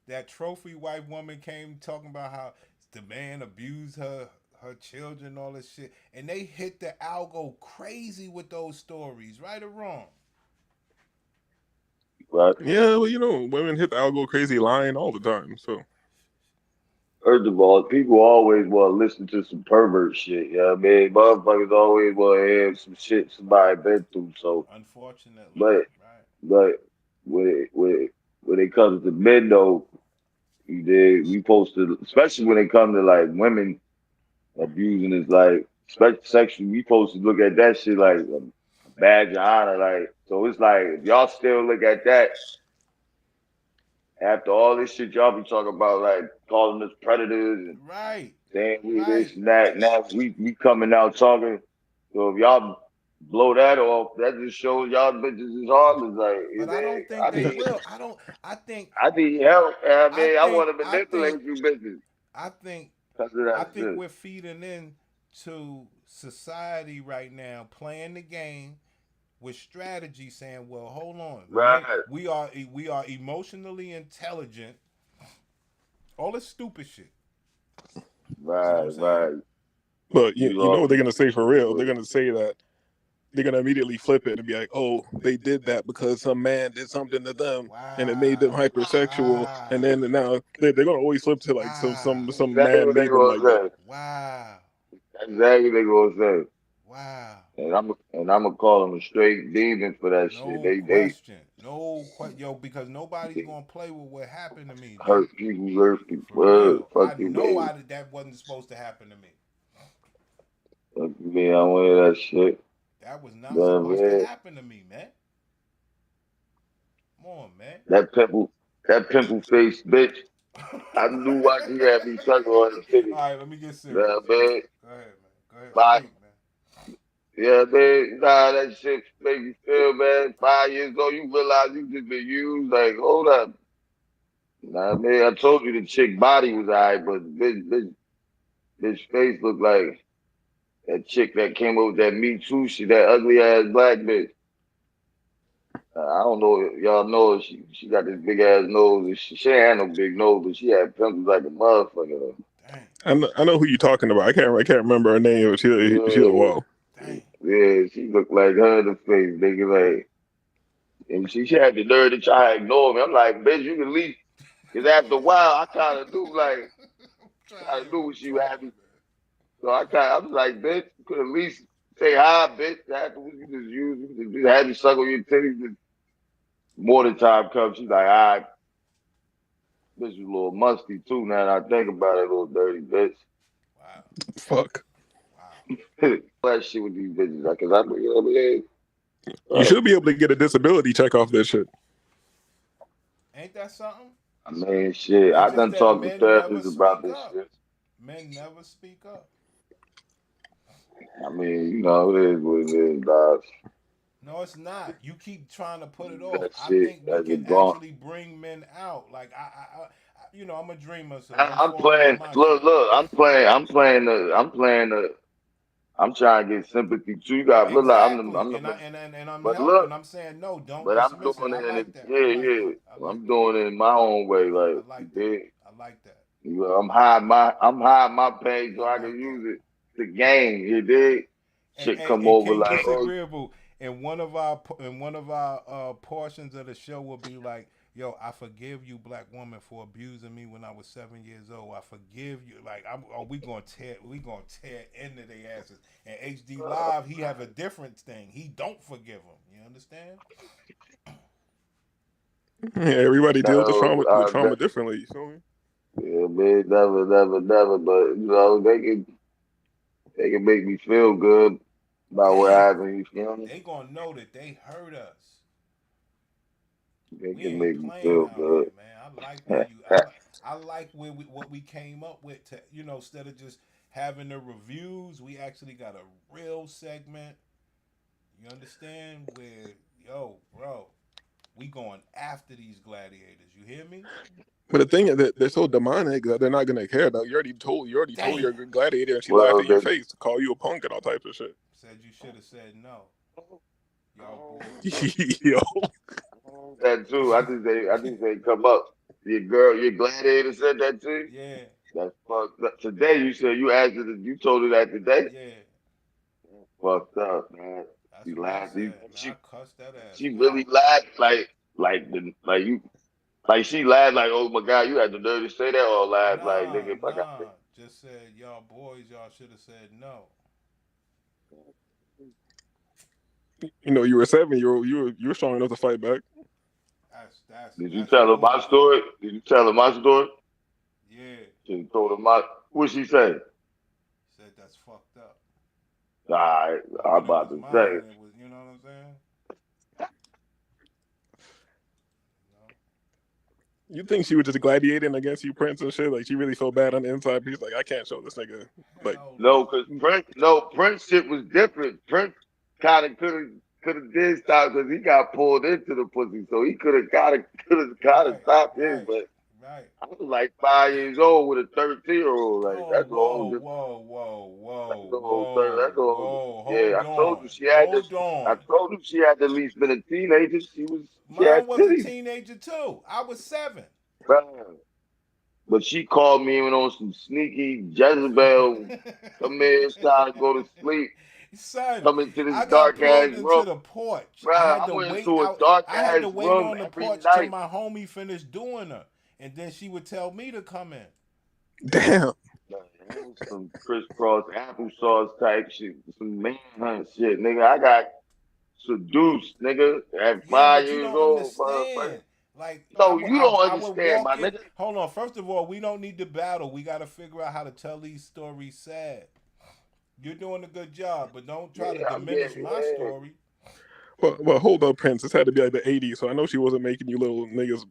that trophy wife woman came talking about how the man abused her children, all this shit, and they hit the algo crazy with those stories, right or wrong. right? Yeah, well, women hit the algo crazy lying all the time. So First of all, people always want to listen to some pervert shit. You know what I mean? Motherfuckers always want to hear some shit somebody been through. So, Unfortunately, but right? but when it comes to men though, we supposed to, especially when it comes to like women abusing is like sexual. We supposed to look at that shit like a badge of honor. Like, so it's like if y'all still look at that after all this shit y'all be talking about, like calling us predators and Right, saying we this right. and that. Now we coming out talking. So if y'all blow that off, that just shows y'all bitches is harmless. Like, But I don't think they need will. I don't. I think. I need help. I I mean, I think. want to I think. manipulate you bitches I think. because of I that think shit. we're feeding in to society right now, playing the game with strategy, saying, "Well, hold on, Right, we are emotionally intelligent." All this stupid shit. You know what I'm right, saying? right. but You you know all what they're gonna say for real? They're gonna say that they're gonna immediately flip it and be like, "Oh, they did that because some man did something to them, and it made them Wow. hypersexual." And Wow. then now they're gonna always flip to like Wow. some exactly man what they made them gonna like that. say. Wow. That's exactly what they gonna say. Wow. And I'm gonna call them a straight demon for that shit. No They question. No question. Yo, because nobody's they gonna play with what happened to me, B. hurt people, hurt people. For real. Fuck I you, know baby. that wasn't supposed to happen to me. Fuck you, man. I don't want to hear that shit. That was not But supposed to man, happen to me, man. Come on, man. that pimple, that pimple face bitch. I knew why she had me sucking on the titty. All right, let me get Yeah, serious. man. Go ahead, man. Go ahead, But speak, man. yeah, man. Nah, that shit make you feel, man. 5 years old, you realize you just been used. Like, hold up. Nah, man. I told you the chick body was alright, but bitch face looked like that chick that came up with that Me Too shit, that ugly ass black bitch. I don't know if y'all know her. She got this big ass nose. And she ain't had no big nose, but she had pimples like a motherfucker. Dang. I know who you talking about. I can't remember her name, but she a Yeah, wall. Dang. yeah, she looked like her in the face, nigga. Like, and she had the nerve to try to ignore me. I'm like, bitch, you can leave. Cause after a while, I kind of knew, like, kind of knew what she had me. So I was like, bitch, you could at least say hi, bitch. Afterwards, you just had me suck on your titties. Morning time comes, she's like, all right, bitch, you a little musty too. Now that I think about it, little dirty bitch. Wow. Fuck. Wow. That shit with these bitches, like, cause I, you You know, should be able to get a disability check off that shit. Ain't that something? I mean, shit. It's I just done that talked to men never therapists about speak this up. shit. Men never speak up. I mean, it is what it is, dog. No, it's not. You keep trying to put it off. That I shit, think we that's can it gone. actually bring men out. Like you know, I'm a dreamer, so don't I'm fall into playing. my shit. Look. I'm trying to get sympathy too. You got look like Exactly. I'm And the. I'm But look, helping. I'm saying no, don't but I'm dismiss it. doing I it in like that. I yeah, like yeah. that. I like I'm that. doing it in my own way. I Like, you like that. dig? I like that. I'm hiding my page so I I can like that. use it to game. You dig? Shit come And over King like, oh, Disagreeable in one of our portions of the show will be like, "Yo, I forgive you, black woman, for abusing me when I was 7 years old. I forgive you." Like, we gonna tear into their asses. And HD Live, he have a different thing. He don't forgive them. You understand? Yeah, everybody deals with no, trauma differently. You feel me? yeah, man, never. But they can make me feel good about what Damn, happened. You feel me? they gonna know that they hurt us. They We can ain't make me playing feel out good. here, man. I like where you. I like what we came up with. To instead of just having the reviews, we actually got a real segment. You understand? Where yo, bro, we going after these gladiators. You hear me? But the thing is that they're so demonic that they're not gonna care. Though you already told Damn. your gladiator, and she laughed Well, in your face, to call you a punk and all types of shit. Said you should have said no. Y'all boys. Yo, that too. I just say come up. Your gladiator said that to you. Yeah, That's fucked up. Today you said you asked her, you told her that today. yeah. Fucked up, man. That's She what I laughed. said, man. I cussed that ass She out. really laughed like she laughed like, oh my god, you had the nerve to say that, or laughed like, Nah, nigga, if I got nah. Just said y'all boys. Y'all should have said no. you were 7. You were strong enough to fight back. That's did you that's tell her my cool. story? Did you tell her my story? Yeah. She told her my what she say? Said that's fucked up. Alright, But I'm when it about was to say. mine, it was, you know what I'm saying? You think she was just gladiating against you, Prince, and shit? Like she really felt bad on the inside. She's like, I can't show this nigga. Like, Hell No, no. cause Prince shit was different. Prince kind of could have did stop because he got pulled into the pussy, so he could have Right, stopped his. right, But right. I was like 5 years old with a 13-year-old. Like Oh, that's a whole whoa, different. whoa, whoa, That's whoa, a whole third. whoa, That's a whole. whoa. Yeah, Hold on. Hold I on. told you she had at least been a teenager. She Mine had was a titties. teenager too. I was 7. Man. But she called me and on some sneaky Jezebel. Come here, it's time to go to sleep. Son, Come into this I got dark ass pulled into room. the porch. I Bruh, had I to went wait into a out. dark I had ass to wait room on the every porch till night. my homie finished doing her, and then she would tell me to come in. damn. Man, that was some crisscross applesauce type shit, some manhunt shit, nigga. I got seduced, nigga, at Yeah, five but you years don't old, motherfucker. understand. Like No, you don't I would understand, walk my in. nigga. Hold on. First of all, we don't need to battle. We got to figure out how to tell these stories sad. You're doing a good job, but don't try to Yeah, I'm diminish getting, my yeah. story. Well, hold up, Prince. This had to be like the '80s, so I know she wasn't making you little niggas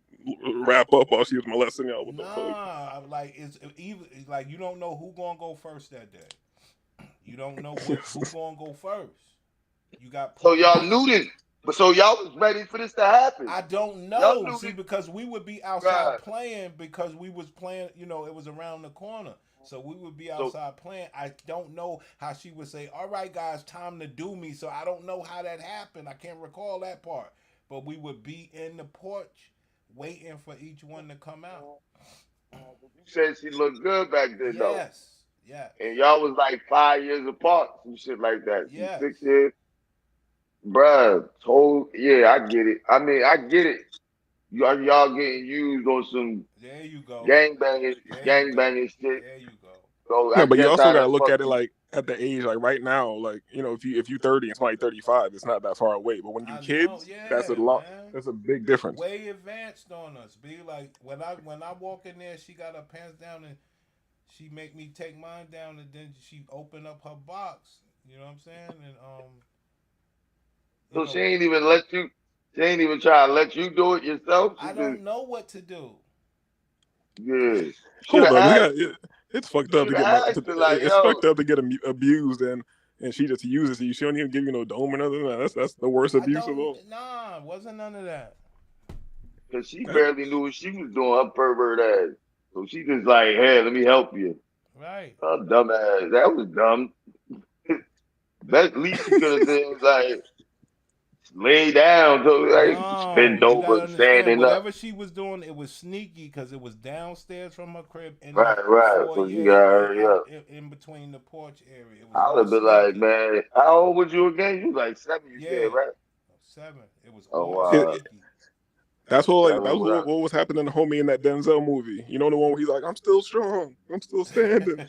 wrap up while she was molesting y'all. What the fuck? Nah, like it's even like you don't know who gonna go first that day. You don't know who gonna go first. You got So pulled y'all in. knew this, but so y'all was ready for this to happen. I don't Y'all know. knew See, this, because we would be outside bruh. playing because we was playing, it was around the corner. So we would be So outside playing. I don't know how she would say, all right, guys, time to do me. So I don't know how that happened. I can't recall that part. But we would be in the porch waiting for each one to come out. you said she looked good back then, though. Yes. Yes. And y'all was like 5 years apart, some shit like that. Some Yes. 6 years. Bruh, yeah, I get it. I mean, I get it. Y'all getting used on some There you go. gangbanging, There you go. gangbanging shit. There you go. So I No, but you guess also how gotta that look fuck at it you. like at the age, like right now, like if you 30 and somebody 35, it's not that far away. But when you I know, kids, that's a yeah, lot. man. That's a big difference. Way advanced on us. Be like when I walk in there, she got her pants down and she make me take mine down, and then she open up her box. You know what I'm saying? And you So she know, ain't even let you. She ain't even try to let you do it yourself. She I just don't know what to do. yeah. Should Hold have up, asked. it's fucked You up should to have get asked her like, it's yo. fucked up to get abused and she just uses you. She don't even give you no dome or nothing. That's the worst I abuse of don't. all. Nah, wasn't none of that. Cause she That- barely knew what she was doing, her pervert ass. So she just like, hey, let me help you. Right. Her dumb ass. That was dumb. Best least she could have did was like, lay down, so like No, bent you gotta over, understand. standing up. Whatever she was doing, it was sneaky because it was downstairs from her crib in the Right. So you gotta foyer and hurry out up. in between the porch area. It was I would all have been like, sneaky. man, how old was you again? You like 7, you Yeah, said, right? 7. It was Oh, all It, sneaky. that's what like 7, that's what? what was happening to homie in that Denzel movie. You know the one where he's like, I'm still strong, I'm still standing.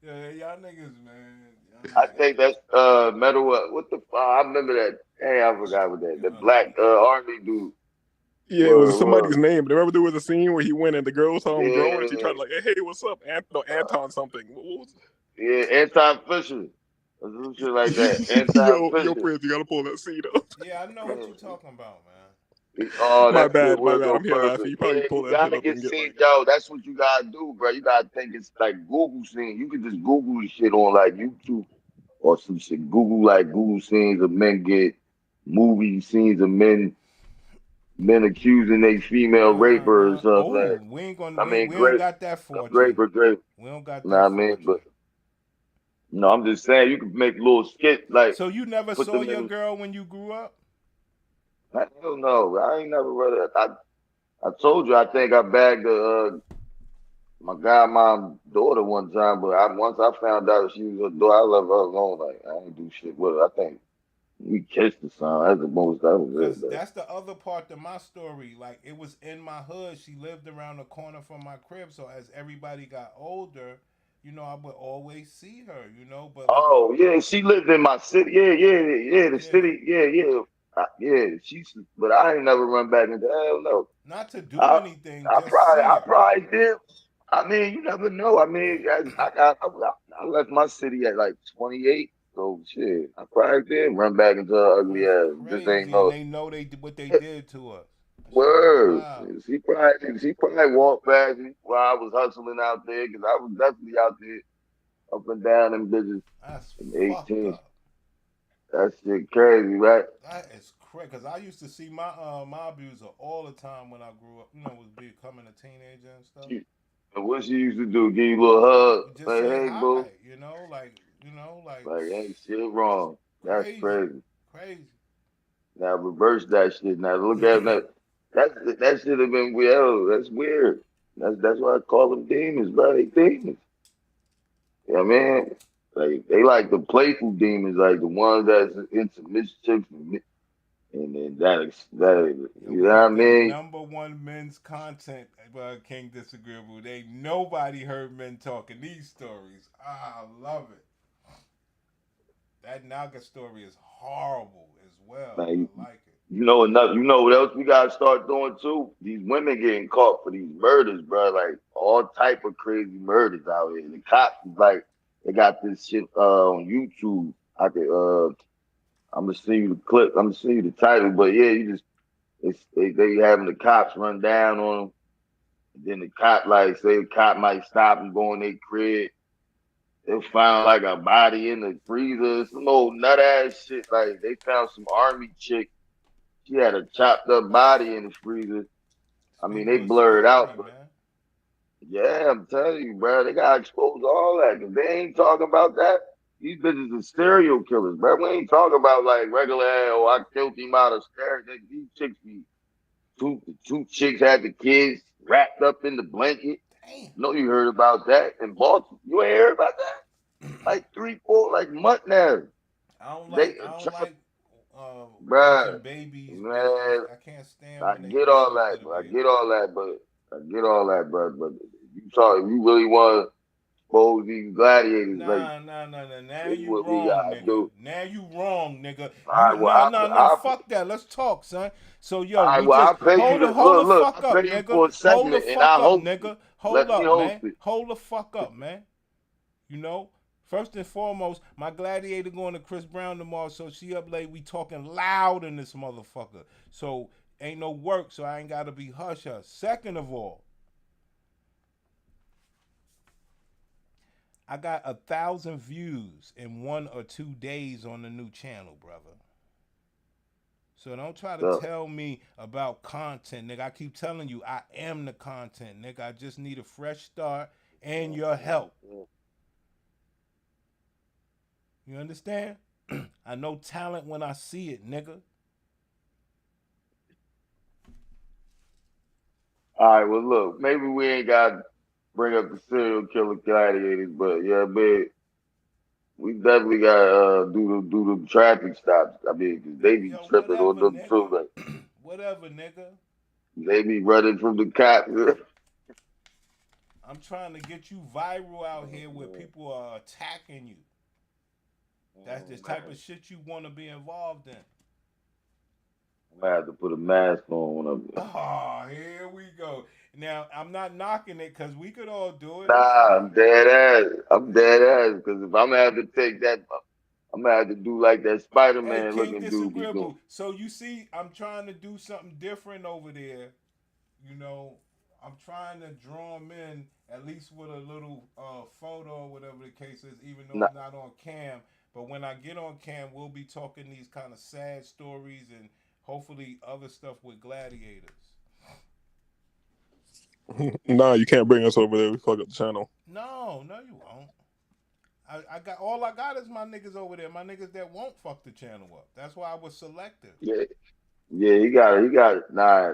Yeah, y'all niggas, man. Y'all I niggas. think that's metal. What the fuck? I remember that. Hey, I forgot what that. The Y'all black niggas, man. army dude. Yeah, it was Word. somebody's name. But remember there was a scene where he went and the girl saw him growing and she Yeah, tried to like, hey, what's up? No, Anton something. What was yeah. Anti Fisher. Some shit like that. it? Anti Yo, Fisher. Prince, you gotta pull that scene up. Yeah, I know what you're talking about, man. Oh, My that shit bad, my was bad. so I'm here laughing. perfect. You probably Yeah, pull you that shit gotta up get and get seen, like, yo. That's what you gotta do, bro. You gotta think it's like Google scene. You can just Google the shit on like YouTube or some shit. Google scenes of men get movie scenes of men accusing a female raper or something like. Oh, we ain't gonna I mean, we don't great, got that fortune. raper, great. We don't got Nah, that I mean, but fortune. no, I'm just saying you could make little skits like So you never put saw them your in. girl when you grew up? I don't know. I ain't never read it. I told you I think I bagged my godmom's daughter one time, but once I found out she was her daughter, I left her alone. Like I ain't do shit with her. I think we kissed or something. That's the most. That was it. Cause But that's the other part of my story. Like it was in my hood. She lived around the corner from my crib. So as everybody got older, I would always see her. But like, oh yeah, she lived in my city. Yeah. The yeah, city. Yeah. Yeah. She's. But I ain't never run back into hell no. not to do I anything, just see I her. probably did. I mean, you never know. I mean, I left my city at like 28. So shit, I probably did run back into her ugly That's ass. Just ain't crazy, and know. they know what they did to us. That shit is Word. wild. She probably walked past me while I was hustling out there because I was definitely out there up and down them bitches That's in fucked 18. up. That shit crazy, right? That is crazy. Cause I used to see my abuser all the time when I grew up. Was becoming a teenager and stuff. And what she used to do, give you a little hug, Just like, say hey, boo. hi. Like Like, ain't shit wrong. That's crazy, crazy. crazy. Now reverse that shit. Now look at that. That should have been weird. Oh, that's weird. That's why I call them demons, bro. They demons. You know what I mean? Like they like the playful demons, like the ones that's into mischief and then that Yo, you we know what I got the mean? #1 men's content. King Disagreeable. Ain't nobody heard men talking these stories. I love it. That Naga story is horrible as well. Like I like it. you know enough. You know what else we gotta start doing too? These women getting caught for these murders, bro. Like all type of crazy murders out here. The cops is like they got this shit on YouTube. I could I'm gonna send you the clip. I'm gonna send you the title. But yeah, you just they having the cops run down on them. And then the cop like say the cop might stop and go in their crib. They found like a body in the freezer, some old nut ass shit. Like they found some army chick. She had a chopped up body in the freezer. I mean, they People are blurred out, scary, but man. yeah, I'm telling you, bro, they gotta expose all that because they ain't talking about that. These bitches are serial killers, bro. We ain't talking about like regular, oh, I killed him out of scare. These chicks be two chicks had the kids wrapped up in the blanket. Damn. No, you heard about that in Baltimore. You ain't heard about that? Like 3, 4, like month now. They I don't trying, like watching bruh, babies business. man. I can't stand I when they get do all stuff to that, the but I baby. get all that, but I get all that, but if you really want to expose these gladiators, like Nah. Now this is you what we wrong, gotta nigga. do. Now you wrong, nigga. All You right, well, nah. Fuck that. Let's talk, son. So all yo, right, we well, just I'll pay you to hold the look. fuck I'll up, pay you nigga. for a Hold the segment, and fuck I up, host it. nigga. Hold Let me up, host man. it. Hold the fuck up, man. You know. First and foremost, my gladiator going to Chris Brown tomorrow, so she up late. We talking loud in this motherfucker. So ain't no work, so I ain't gotta be hush hush. Second of all, I got 1,000 views in 1 or 2 days on the new channel, brother. So don't try to So, tell me about content, nigga. I keep telling you, I am the content, nigga. I just need a fresh start and your help. You understand? I know talent when I see it, nigga. All right, well, look, maybe we ain't got to bring up the serial killer gladiators, but yeah, man, we definitely got to do the traffic stops. I mean, 'cause they be Yo, tripping on whatever, them too. nigga. Like, Whatever, nigga. they be running from the cops. I'm trying to get you viral out here where people are attacking you. That's the type of shit you want to be involved in. I'm gonna have to put a mask on when I'm. Oh, here we go. Now, I'm not knocking it because we could all do it. It's Nah, fine. I'm dead ass. I'm dead ass because if I'm gonna have to take that, I'm gonna have to do like that Spider Hey, Man King looking dude be doing. Disagreeable. So you see, I'm trying to do something different over there. You know, I'm trying to draw them in at least with a little photo or whatever the case is, even though Nah, I'm not on cam. But when I get on cam, we'll be talking these kind of sad stories and hopefully other stuff with gladiators. Nah, you can't bring us over there. We fuck up the channel. No, no, you won't. I got all I got is my niggas over there. My niggas that won't fuck the channel up. That's why I was selective. yeah, yeah, he got. Nah,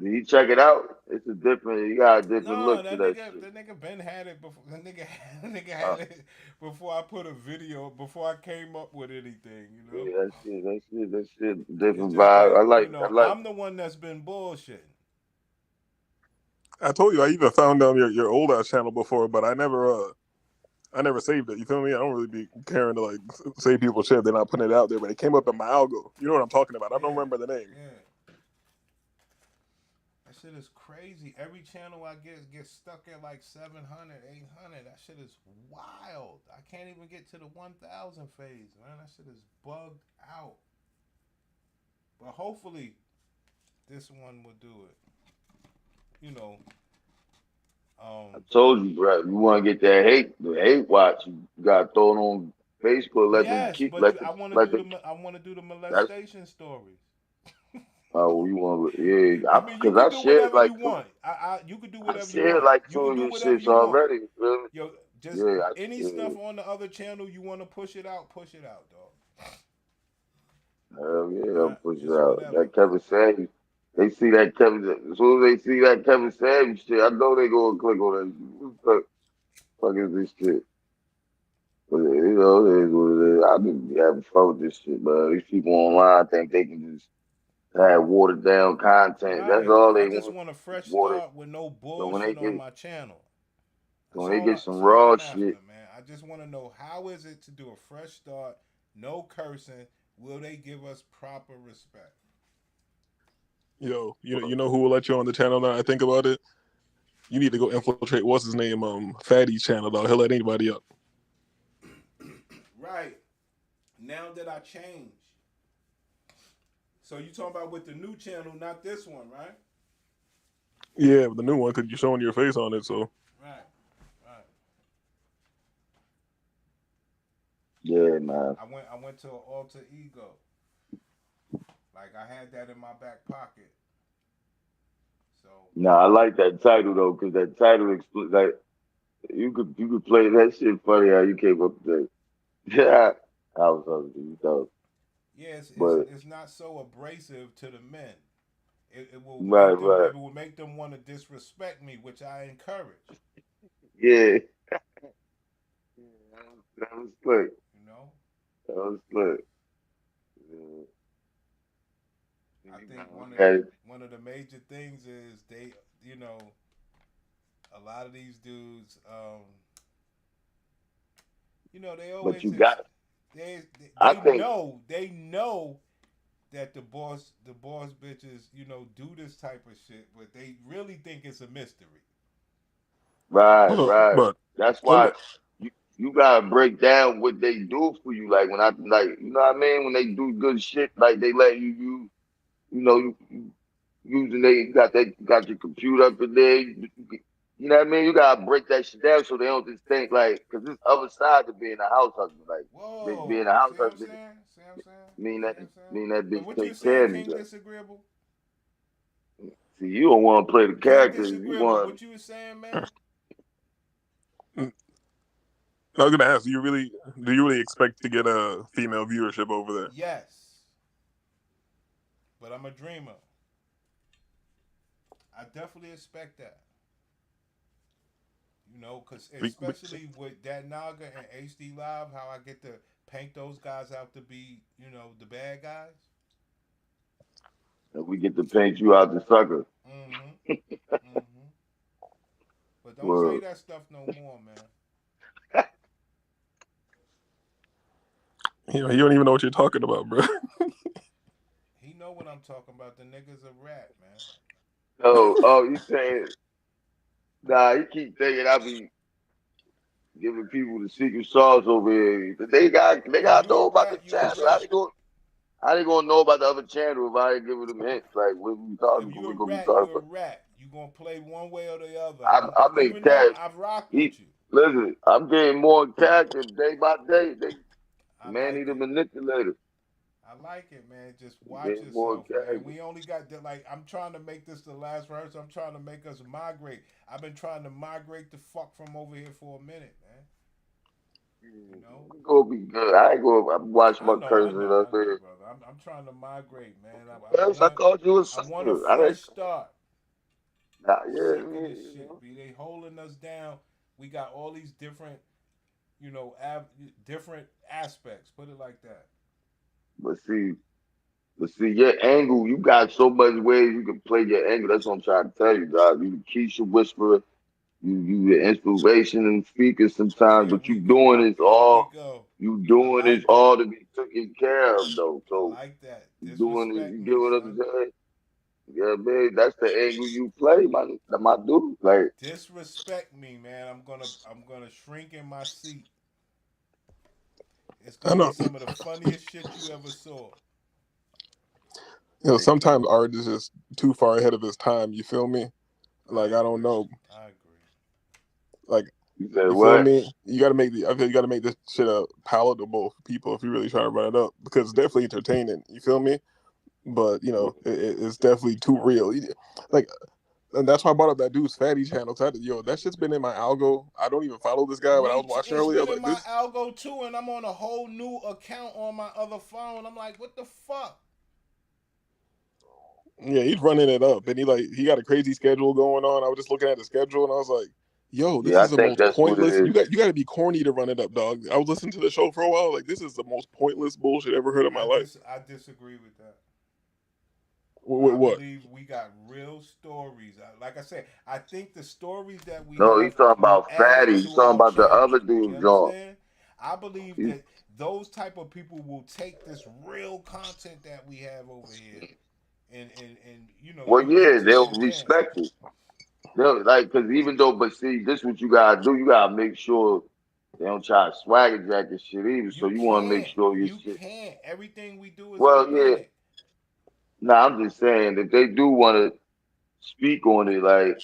did he check it out? It's a different. He got a different No, look to that shit. that nigga Ben had it before. That nigga Uh, had it before I put a video. Before I came up with anything, you know. yeah, that shit, It's different just vibe. that I like. I'm the one that's been bullshitting. I told you I even found your old ass channel before, but I never saved it. You feel me? I don't really be caring to like save people's shit. They're not putting it out there, but it came up in my algo. You know what I'm talking about? I don't remember the name. Yeah. That shit is crazy. Every channel I get stuck at like 700, 800. That shit is wild. I can't even get to the 1,000 phase, man. That shit is bugged out. But hopefully this one will do it. You know, I told you, bro. You want to get that the hate watch. You got to throw it on Facebook. Let them yes, keep. but Let them. I want to Let do them. the That's. molestation stories. Oh, you want? Yeah, I mean, you because could I do shared whatever like you two. want. You could do I whatever you shared want. like You two could of do your whatever shits you want. already. You feel me? Yo, just Yeah, any yeah. stuff on the other channel you want to push it out, dog. Hell yeah, I'm pushing It's out. whatever. That Kevin Samuels. They see that Kevin. As soon as they see that Kevin Samuels shit, I know they go and click on that. What the fuck is this shit? But you know, it is what it is. I've been having fun with this shit, but these people online think they can just have watered down content. That's Right. all I they just want. want a Is fresh water. start with no So when they bullshit on get my channel. so when they get some That's all raw I'm shit, after, man. I just want to know how is it to do a fresh start, no cursing. Will they give us proper respect? Yo, you know who will let you on the channel now? I think about it. You need to go infiltrate what's his name, Fatty's channel, dog. He'll let anybody up. Right. Now that I changed. So you talking about with the new channel, not this one, right? Yeah, the new one, cause you're showing your face on it, so. Right. Right. yeah, man. I went to an alter ego. Like I had that in my back pocket. So Nah, I like that title though, cause that title like you could play that shit funny how you came up with that. Yeah, I was hungry, though. yeah, But it's not so abrasive to the men. right, right, It will make them want to disrespect me, which I encourage. yeah, that was slick. You know, That was slick. Yeah. I You think know, we had it. one of the major things is they, you know, a lot of these dudes, you know, they But always you got it. I think they know that the boss bitches, you know, do this type of shit, but they really think it's a mystery. right, Hold up, right. but That's hold why up. you gotta break down what they do for you. Like when I like, you know what I mean? When they do good shit, like they let you know, you using you got that, you got your computer up in there. You know what I mean? You gotta break that shit down so they don't just think like, cause there's other side to being a house husband. Like being Whoa, a house see what I'm husband saying? See what I'm saying? mean See that what I'm saying? mean that But bitch what you take care saying, of me. King Like, Disagreeable? see, you don't want to play the King characters. You Disagreeable, want what you was saying, man? I was gonna ask, do you really expect to get a female viewership over there? Yes, but I'm a dreamer. I definitely expect that. You know, because especially with that Naga and HD Live, how I get to paint those guys out to be, the bad guys. And we get to paint you out the sucker. Mm-hmm. Mm-hmm. But don't say Word. that stuff no more, man. You don't even know what you're talking about, bro. He know what I'm talking about. The nigga's a rat, man. Oh, you saying, nah, he keep thinking I be giving people the secret sauce over here. They If got to you a know about the rat, you a channel. rat. How they gonna know about the other channel if I ain't giving them hints? Like If you what a we gonna be rat, talking you a about? rat. You gonna play one way or the other. I make Even though cash. I've rocked He with you, listen. I'm getting more cash day by day. I Man like need a it. manipulator. I like it, man. Just I'm watch getting more yourself, man. cash. We only got that. Like, I'm trying to make this the last rehearsal. I'm trying to make us migrate. I've been trying to migrate the fuck from over here for a minute, man. You know. It's gonna be good. I ain't gonna watch I my know, I cousin know, I up know, there. brother. I'm trying to migrate, man. Yes, I called you a I want a sister. fresh start. Nah, yeah, Sick of this shit, B. They holding us down. We got all these different, different aspects. Put it like that. but see, your angle, you got so much ways you can play your angle. That's what I'm trying to tell you, dog. You the Keisha whisperer, you the inspiration and speaker sometimes, There but we go. There we go. you I doing this like that. all to be taken care of though. I So like that. you doing it, Disrespect you get me, what I'm son. saying? Yeah, man, that's the angle you play, my dude. Like, Disrespect me, man. I'm gonna shrink in my seat. It's I gonna be know. some of the funniest shit you ever saw. Sometimes art is just too far ahead of its time. You feel me? Like, I don't know. I agree. Like, you said you feel what? me? I feel you gotta make this shit palatable for people if you really try to run it up because it's definitely entertaining. You feel me? But it's definitely too real. Like, and that's why I brought up that dude's fatty channel. That shit's been in my algo. I don't even follow this guy, but I was watching It's earlier. I been was in like, my this. algo too, and I'm on a whole new account on my other phone. I'm like, what the fuck? Yeah, he's running it up, and he got a crazy schedule going on. I was just looking at the schedule, and I was like, "Yo, this Yeah, I is the think most that's what it pointless. is. You got to be corny to run it up, dog." I was listening to the show for a while, like this is the most pointless bullshit I ever heard in my life. I disagree with that. With I what? believe we got real stories. Like I said, I think the stories that we No, he's have talking will about add fatty. He's to talking our about the channel. other You dude's job. understand? I believe that those type of people will take this real content that we have over here and Well, use it yeah, to their they'll advantage. respect it. They'll like because even though, but see, this what you gotta do. You gotta make sure they don't try to swagger jacket shit either. So You you want to make can't. sure your You shit. can't. Everything we do is Well, yeah. authentic. Nah, I'm just saying if they do want to speak on it, like,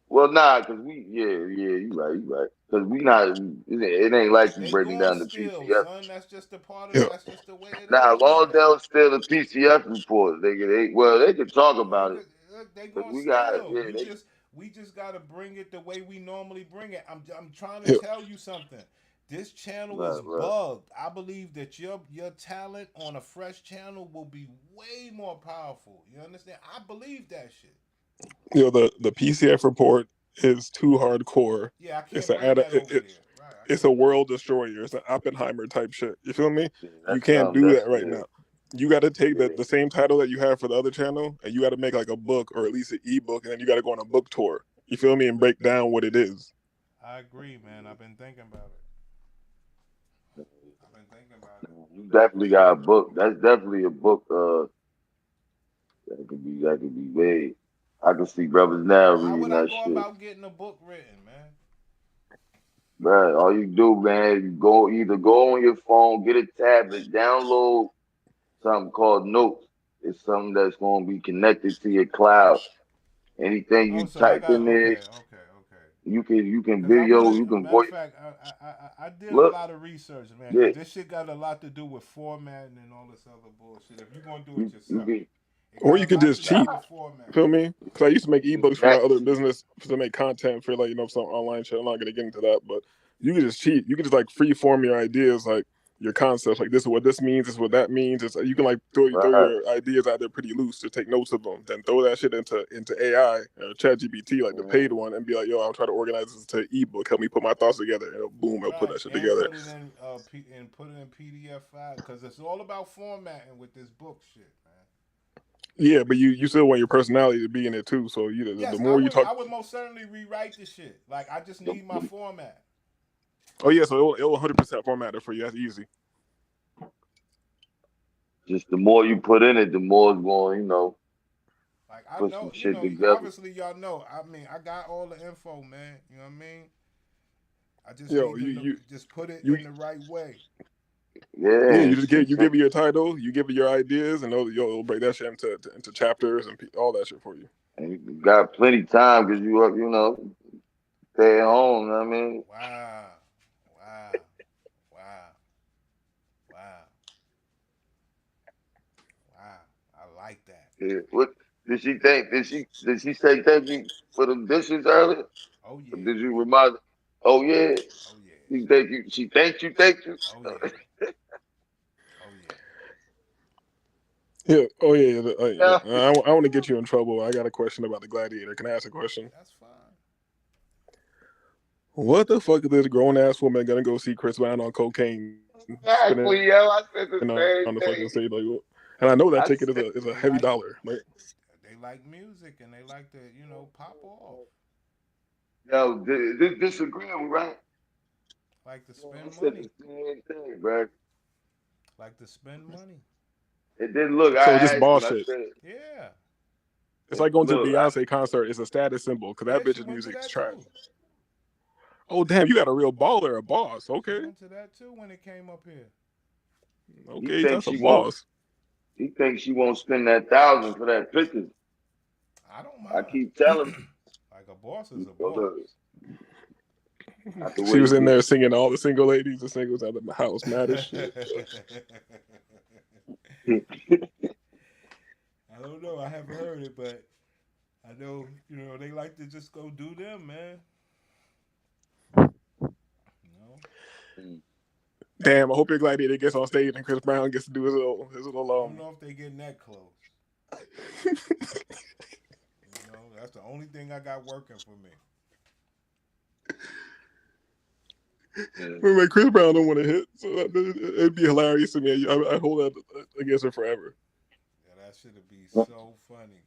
well, nah, cause you right. Cause we not. It ain't like you They breaking going down the still, PCF. son. That's just a part of. Yeah, That's just the way it Now, is, long man. as they'll steal the PCF report, they can talk about it. They Cause going we got, still. yeah, We just got to bring it the way we normally bring it. I'm trying to yeah. tell you something. This channel is right. bugged. I believe that your talent on a fresh channel will be way more powerful. You understand? I believe that shit. The PCF report is too hardcore. Yeah, I It's can't a bring that over there. Right. I it's a can't. world destroyer. It's an Oppenheimer type shit. You feel me? Yeah, You that's can't something. do That's that right now. You got to take yeah. the same title that you have for the other channel, and you got to make like a book or at least an ebook, and then you got to go on a book tour. You feel me? And break down what it is. I agree, man. I've been thinking about it. I've been thinking about it. You definitely got a book. That's definitely a book. That could be made. I can see brothers now How reading would I that go shit. about getting a book written, man? Man, all you do, man, you go on your phone, get a tablet, download something called Notes. It's something that's going to be connected to your cloud. Anything Oh, you so I type got in there, okay. you can Cause I want video, to. you can Matter of voice. fact, I did a Look, lot of research, man. yeah, Cause this shit got a lot to do with formatting and all this other bullshit. If you're gonna do it you yourself, can. it Or got a you can lot to just do cheat. with formatting. Feel me? Because I used to make ebooks for my That, other business to make content for some online shit. I'm not gonna get into that, but you can just cheat. You can just like free form your ideas, like your concepts. Like this is what this means. This is what that means. You can like throw Right. your ideas out there pretty loose to take notes of them. Then throw that shit into AI or ChatGPT, like the paid one, and be like, yo, I'm trying to organize this into an ebook. Help me put my thoughts together. And boom, it'll put Right, that shit and together. put it in put it in PDF file because it's all about formatting with this book shit, man. Yeah, but you still want your personality to be in it too. So the Yes, more you talk. I would most certainly rewrite the shit. Like I just need my format. Oh yeah, so it'll 100% format it for you. That's easy. Just the more you put in it, the more it's going, Like I put some know, shit together. obviously y'all know. I mean, I got all the info, man. You know what I mean? I just Yo, need to know, just put it you in the right way. Yeah, Yeah, you just give it your title, you give it your ideas, and it'll break that shit into chapters and all that shit for you. and you got plenty time because you up, stay at home. You know what I mean, Wow, wow, wow, wow, wow. I like that. yeah. What did she think? Did she say thank you for the dishes earlier? Oh Or yeah, did you remind her? Oh yeah. oh yeah, She thank you. She thanked you. Thank you. oh yeah, oh yeah. Yeah. Oh yeah. Yeah. I want to get you in trouble. I got a question about the Gladiator. Can I ask a question? That's fine. What the fuck is this grown ass woman gonna go see Chris Brown on cocaine, spinning on the Exactly, yo. I fucking said stage? the Like, same thing. and I know that ticket is a heavy I dollar. They Like, like they like music and they like to pop off, yo, this disagreeing, right? like to I spend said money, the same thing, bro. like to spend money. It didn't look. so it's I just asked him. I bullshit. said, Yeah, It's like going to a look. Beyonce concert. It's a status symbol because yeah. that She bitch's went to music is that trash. too. Oh damn, you got a real baller, a boss. She Okay, went to that too when it came up here. He okay, thinks that's a she won't. boss. He thinks she won't spend that 1,000 for that picture. I don't I mind. keep telling him, Like a boss is a look, boss. not the She way was he in get. there singing all the single ladies, the singles out of the house, mad as shit. I don't know. I haven't heard it, but I know they like to just go do them, man. You know. Damn, I hope your Gladiator gets on stage and Chris Brown gets to do his little I don't know if they getting that close. That's the only thing I got working for me. When Chris Brown don't want to hit, so it'd be hilarious to me. I hold that against her forever. Yeah, that should be so funny.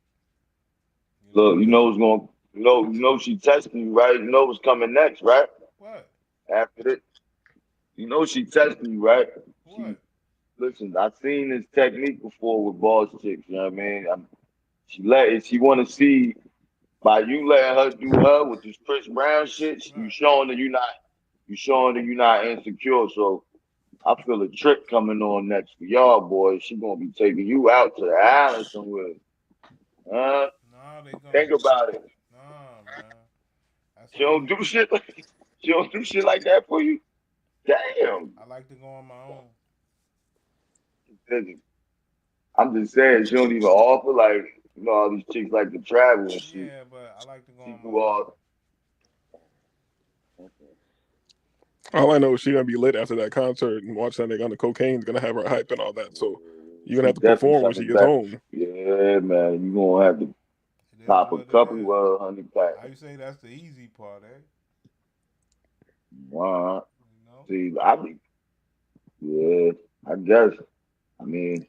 Look, Cause what's going. She testing you, right? You know what's coming next, right? what? After this, she testing you, right? She What? listen. I've seen this technique before with boss chicks. You know what I mean? She want to see by you letting her do her with this Chris Brown shit. You Right. showing that you're not insecure. So I feel a trick coming on next for y'all, boys. She gonna be taking you out to the island somewhere. Huh? Nah, they gonna. Think about it. Nah, man. That's She the don't only. do shit like she don't do shit like that for you. Damn. I like to go on my own. I'm just saying she don't even offer like all these chicks like to travel and shit. Yeah, but I like to go She on my do own. all. All I know is she gonna be lit after that concert and watch that nigga on the cocaine is gonna have her hype and all that. So you're gonna She have to definitely perform when she coming gets back. home. Yeah, man. You gonna have to It is pop a what it couple is. 100 How you say that's the easy part, eh? Wow. You know. See, I be yeah. I guess. I mean,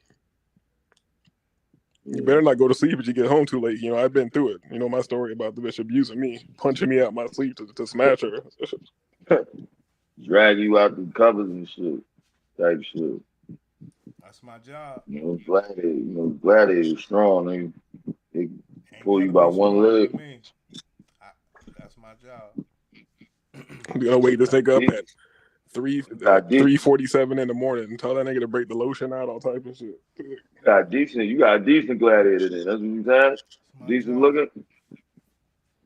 You yeah. better not go to sleep if you get home too late. I've been through it. You know my story about the bitch abusing me, punching me out my sleep to smash her. Drag you out the covers and shit. Type shit. That's my job. Gladiator is strong. They Ain't pull you gotta by be one strong with leg. me. I, that's my job. I'm gonna wake You this got nigga up deep. at three You got deep. 3:47 in the morning and tell that nigga to break the lotion out, all type of shit. You got a decent gladiator then. That's what you said? It's my Decent job. looking?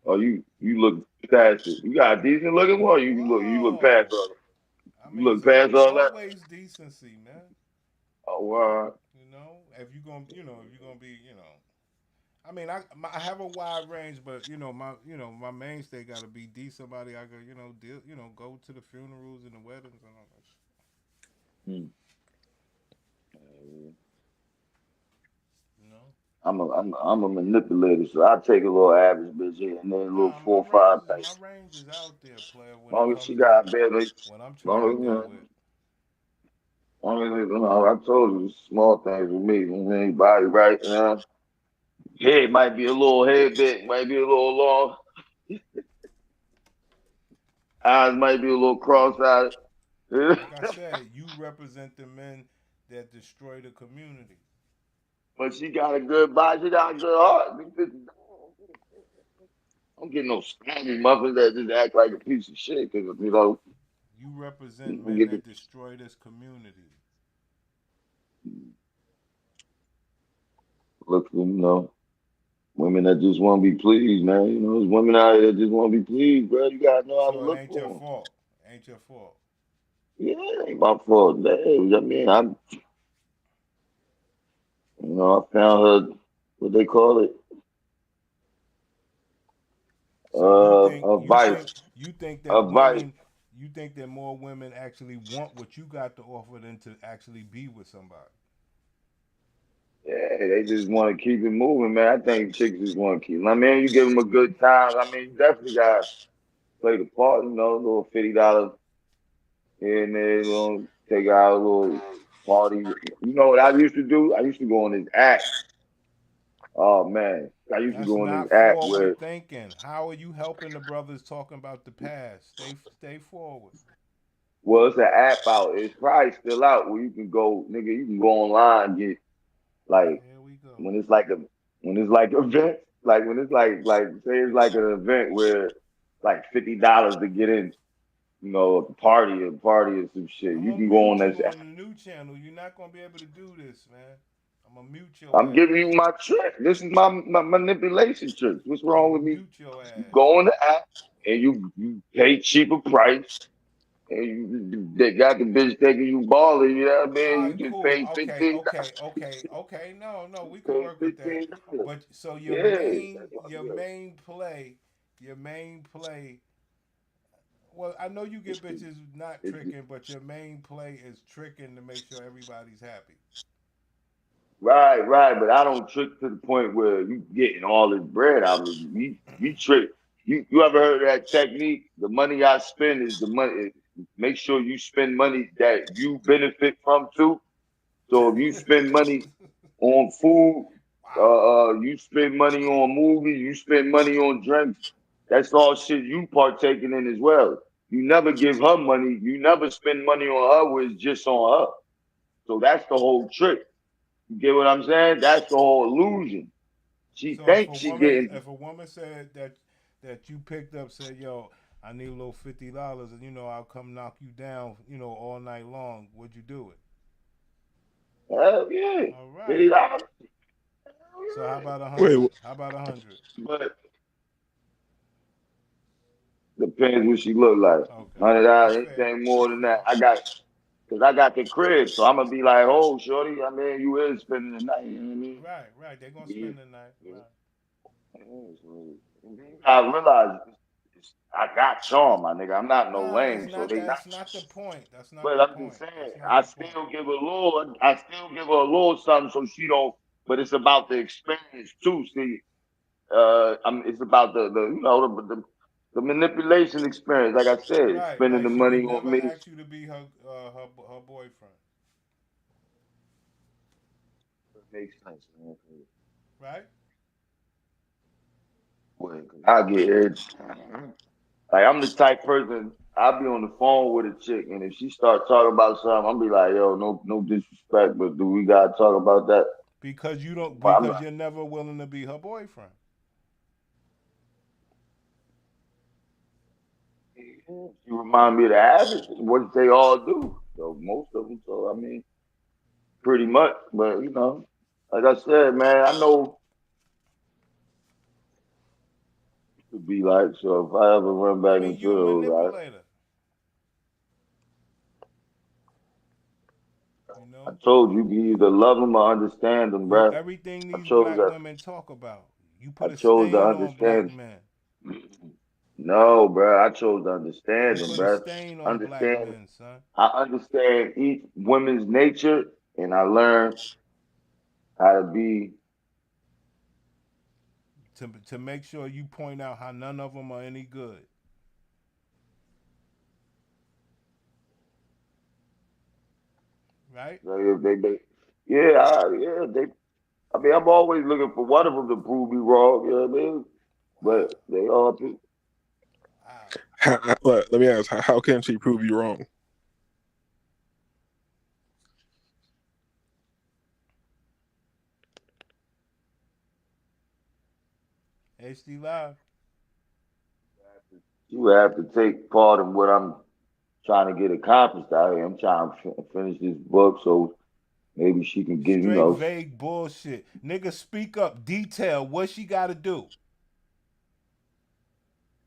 Or you look past it. You got a decent looking one or you look past Whoa. all that. I You mean, look it's past all that? always decency, man. Oh wow. If you gonna, if you're gonna be, mean, I have a wide range, but my mainstay got to be D. Somebody I could deal, go to the funerals and the weddings and all that. Hmm. You know. I'm a manipulator, so I take a little average bitch here and then a little Nah, four or five my things. range is out there, player. When it Long as she comes to got baby, what I'm trying long to as deal with. I told you small things with me. Body right, head might be a little head big, might be a little long, eyes might be a little cross-eyed. Like I said, you represent the men that destroy the community. But she got a good body, she got a good heart. Don't get no scrawny muffins that just act like a piece of shit. Cause You represent you men get the that destroy this community. look, women that just want to be pleased, man. There's women out here that just want to be pleased, bro. You gotta know how to So it look ain't your for them. fault. Ain't your fault. Yeah, it ain't my fault. I mean, I found her, what they call it, So you think a you vice, think you think a that vice. women you think that more women actually want what you got to offer than to actually be with somebody. Yeah, they just want to keep it moving, man. I think chicks just want to keep. I mean, you give them a good time. I mean, you definitely got play the part, a little $50 here and there, take out a little party. You know what I used to do? I used to go on this app. Oh man, I used to That's go on this not app forward where, thinking. How are you helping the brothers talking about the past? Stay forward. well, it's an app out. It's probably still out where you can go, nigga. You can go online and get like Here we go. when it's like a when it's like event, like when it's like say it's like an event where like $50 to get in, a party or some shit. I'm You gonna can go on mute this. you on the new channel. You're not gonna be able to do this, man. I'm gonna mute your I'm giving ass. you my trick. This is my manipulation tricks. What's I'm wrong gonna with me? mute your You ass. go on the app and you pay cheaper price, and they got the bitch taking you balling. You know what I All mean? right, You just cool. pay Okay, 15. okay, okay, okay. No, we could Pay work with that. $15. But so Yeah, that's what I'm your doing. main play. Well, I know you get bitches not It's tricking, but your main play is tricking to make sure everybody's happy. right, right. But I don't trick to the point where you getting all this bread out of me. You trick. You ever heard of that technique? The money I spend is the money. Make sure you spend money that you benefit from too. So if you spend money on food, Wow. you spend money on movies, you spend money on drinks. That's all shit you partaking in as well. You never give her money. You never spend money on her where it's just on her. So that's the whole trick. You get what I'm saying? That's the whole illusion. She So thinks she getting if a woman said that you picked up said, "Yo, I need a little $50 and I'll come knock you down, all night long," would you do it? hell yeah. All right. $50. So how about a Wait, 100? How about 100? But depends what she look like. Okay, that's $100, fair. anything more That's than fair. that. Cause I got the crib, so I'm gonna be like, oh, shorty, I mean, you is spending the night, you know what I mean? Right, right. They're gonna Yeah. spend the night. Yeah. Right. I realize I got charm, my nigga. I'm not no Nah, it's lame, so not. they not. That's not the point. That's not But the I'm just point. saying, That's not the point. I still give her a little something so she don't. But it's about the experience too. See, it's about the manipulation experience. Like I said, Right. spending Like the she money would on never me. ask you to be her boyfriend. Makes sense, man. Right. Well, I get it. Like I'm the type person. I'll be on the phone with a chick, and if she start talking about something, I'll be like, "Yo, no disrespect, but do we gotta talk about that?" Because you don't. But I'm Because like, you're never willing to be her boyfriend. you remind me of the average, what they all do. So most of them. So I mean, pretty much. But like I said, man, I know it could be like. So if I ever run I back mean, into you a those, manipulator. You I know. told you, you can either love them or understand them, You bruh. everything I these chose black that. women talk about. You I put a chose to stain on black understand. men. No, bro. I chose to You understand them, put a bro. stain on black Understand. men, son. I understand each woman's nature, and I learned how to be. To make sure you point out how none of them are any good. Right? Yeah, yeah. I mean, I'm always looking for one of them to prove me wrong. You know what I mean? Wow. But they all do. Wow. Let me ask, how can she prove you wrong? HD Live. You would have to take part in what I'm trying to get accomplished out here. I'm trying to finish this book so maybe she can get, Straight vague bullshit. Nigga, speak up. Detail. What she got to do?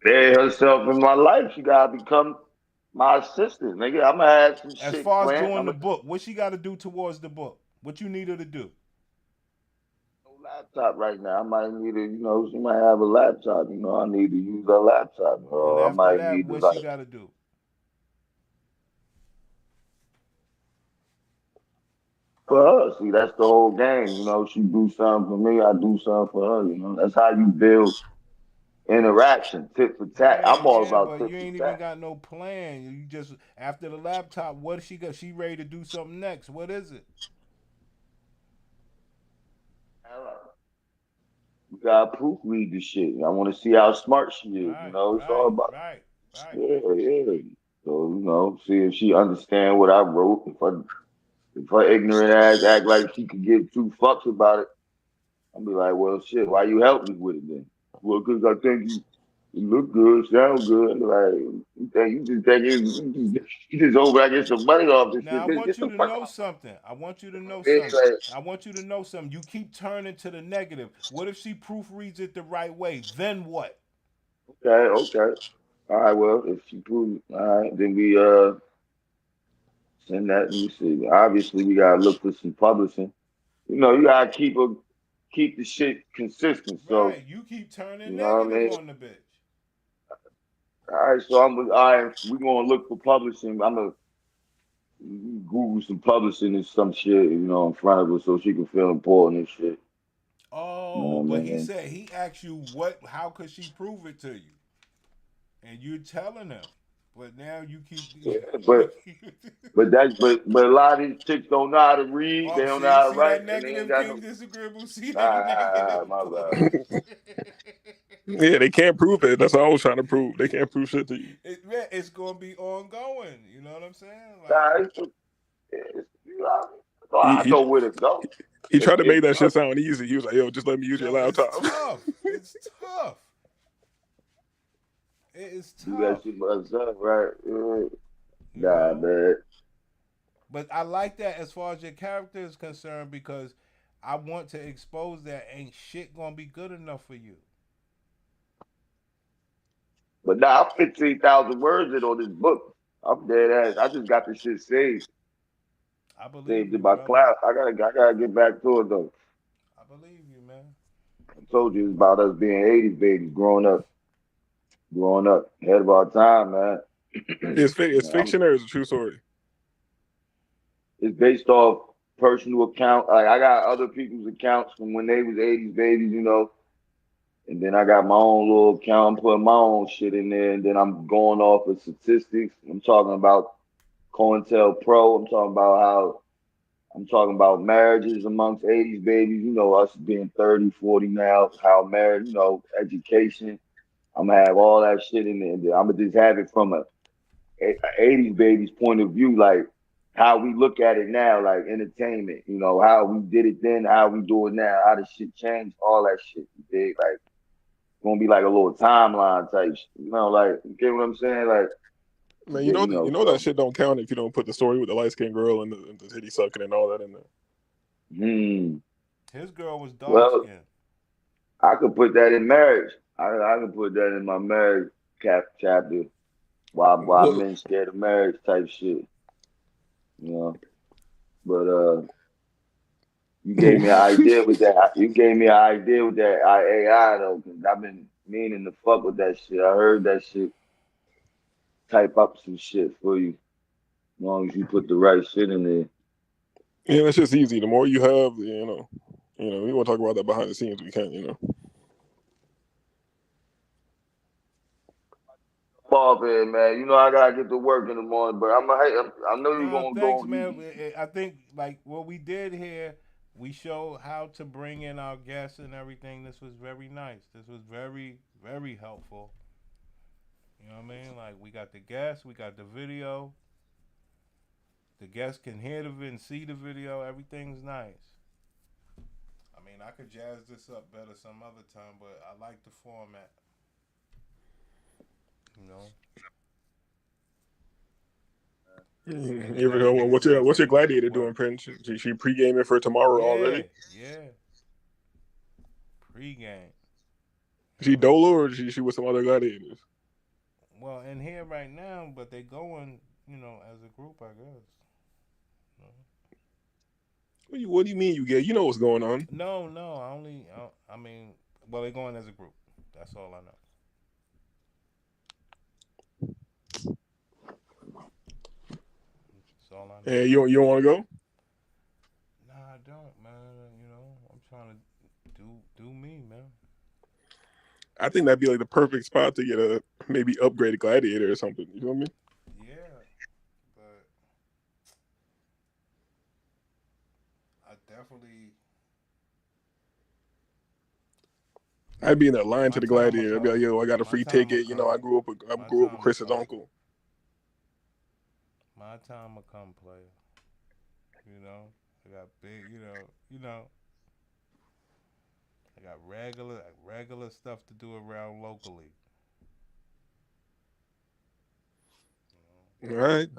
bury herself in my life. She gotta become my assistant, nigga. I'm gonna have some As shit far as planned. doing I'm the gonna book, what she got to do towards the book? What you need her to do? no laptop right now. I might need to, she might have a laptop. I need to use her laptop. And Or I after might that, need to what she like, got to do? for her. See, that's the whole game. She do something for me, I do something for her. That's how you build interaction, tit for tat. Yeah, I'm all yeah, about but tit you for ain't even tat. got no plan. You just after the laptop, what she got? She ready to do something next. What is it? We gotta proofread the shit. I want to see how smart she is. Right, It's all right, about right, right. yeah, yeah. So see if she understand what I wrote. If her ignorant ass act like she could give two fucks about it, I'll be like, well, shit, why you help me with it then? Well, because I think you look good, sound good. I'm like, you just over I get some money off this Now shit. I Bitch, want get you the to fuck know out. something. I want you to know Bitch, something. like, I want you to know something. You keep turning to the negative. What if she proofreads it the right way? Then what? okay, okay. All right, well, if she proves, all right, then we send that. Let me see. Obviously, we gotta look for some publishing. You gotta keep the shit consistent. So, Right. You keep turning you know what I negative mean? on the bitch. All right, so all right, we're gonna look for publishing. I'm gonna Google some publishing and some shit, in front of her so she can feel important and shit. You know Oh, what I but he mean? said he asked you what how could she prove it to you? And you're telling him. But now you keep Yeah, but a lot of these chicks don't know how to read, they Oh, don't know how to see write, that and they ain't negative got no King disagreeable. See that negative my bad. bullshit. Yeah, they can't prove it. That's all I was trying to prove. They can't prove shit to you. It's gonna be ongoing. You know what I'm saying? Like, Nah, He I he know where to go. he It's tried to make it's that shit tough. sound easy. He was like, "Yo, just let me use your yo, it's laptop." tough. It's tough. It is Do that tough. shit myself, right? You Nah, know. man. But I like that as far as your character is concerned because I want to expose that ain't shit gonna be good enough for you. But nah, I'm 15,000 words in on this book. I'm dead ass. I just got this shit I believe saved you, in my brother. cloud. I gotta get back to it though. I believe you, man. I told you it's about us being 80s babies, growing up, ahead of our time, man. It's fiction or is it a true story? It's based off personal account. Like I got other people's accounts from when they was 80s babies, and then I got my own little account. I'm putting my own shit in there, and then I'm going off of statistics. I'm talking about COINTELPRO. I'm talking about marriages amongst 80s babies, us being 30, 40 now, how married, education. I'm gonna have all that shit in there. And I'm gonna just have it from a 80s baby's point of view, like how we look at it now, like entertainment, how we did it then, how we do it now, how the shit changed, all that shit. You dig? Like, it's gonna be like a little timeline type shit, like, you get what I'm saying? Like, Man, that so, shit don't count if you don't put the story with the light skinned girl and the titty sucking and all that in there. His girl was dark well, skinned. I could put that in marriage. I could put that in my marriage chapter. Why Well, men scared of marriage type shit, you know. But You gave me an idea with that. You gave me an idea with that AI though, because I've been meaning to fuck with that shit. I heard that shit. Type up some shit for you, as long as you put the right shit in there. Yeah, that's just easy. The more you have, we want to talk about that behind the scenes. We can. Off here, man. You know I gotta get to work in the morning, but I know you're Nah, gonna thanks, go. man. I think like what we did here, we showed how to bring in our guests and everything. This was very nice. This was very, very helpful. You know what I mean? Like we got the guests, we got the video. The guests can hear the video and see the video. Everything's nice. I mean, I could jazz this up better some other time, but I like the format. You know. What's your gladiator doing, Prince? She pre-gaming for tomorrow already? Yeah. Pre-game. She Dolo or she with some other gladiators? Well, in here right now, but they going, as a group, I guess. What do you mean you get? You know what's going on? No. Well, they're going as a group. That's all I know. That's all I know. And you don't want to go? Nah, I don't, man. I'm trying to do me, man. I think that'd be like the perfect spot to get a maybe upgraded gladiator or something. You know what I mean? Yeah, but I definitely. I'd be in that line to the gladiator. I'd be like, yo, I got a free ticket. I grew up with Chris's uncle. My time will come, player. I got big. I got regular stuff to do around locally. All right.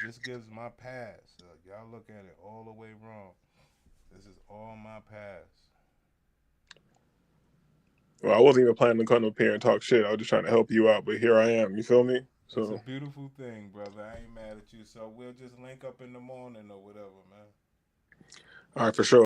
This gives my past. Y'all look at it all the way wrong. This is all my past. Well, I wasn't even planning to come up here and talk shit. I was just trying to help you out, but here I am. You feel me? So it's a beautiful thing, brother. I ain't mad at you. So we'll just link up in the morning or whatever, man. All right, for sure.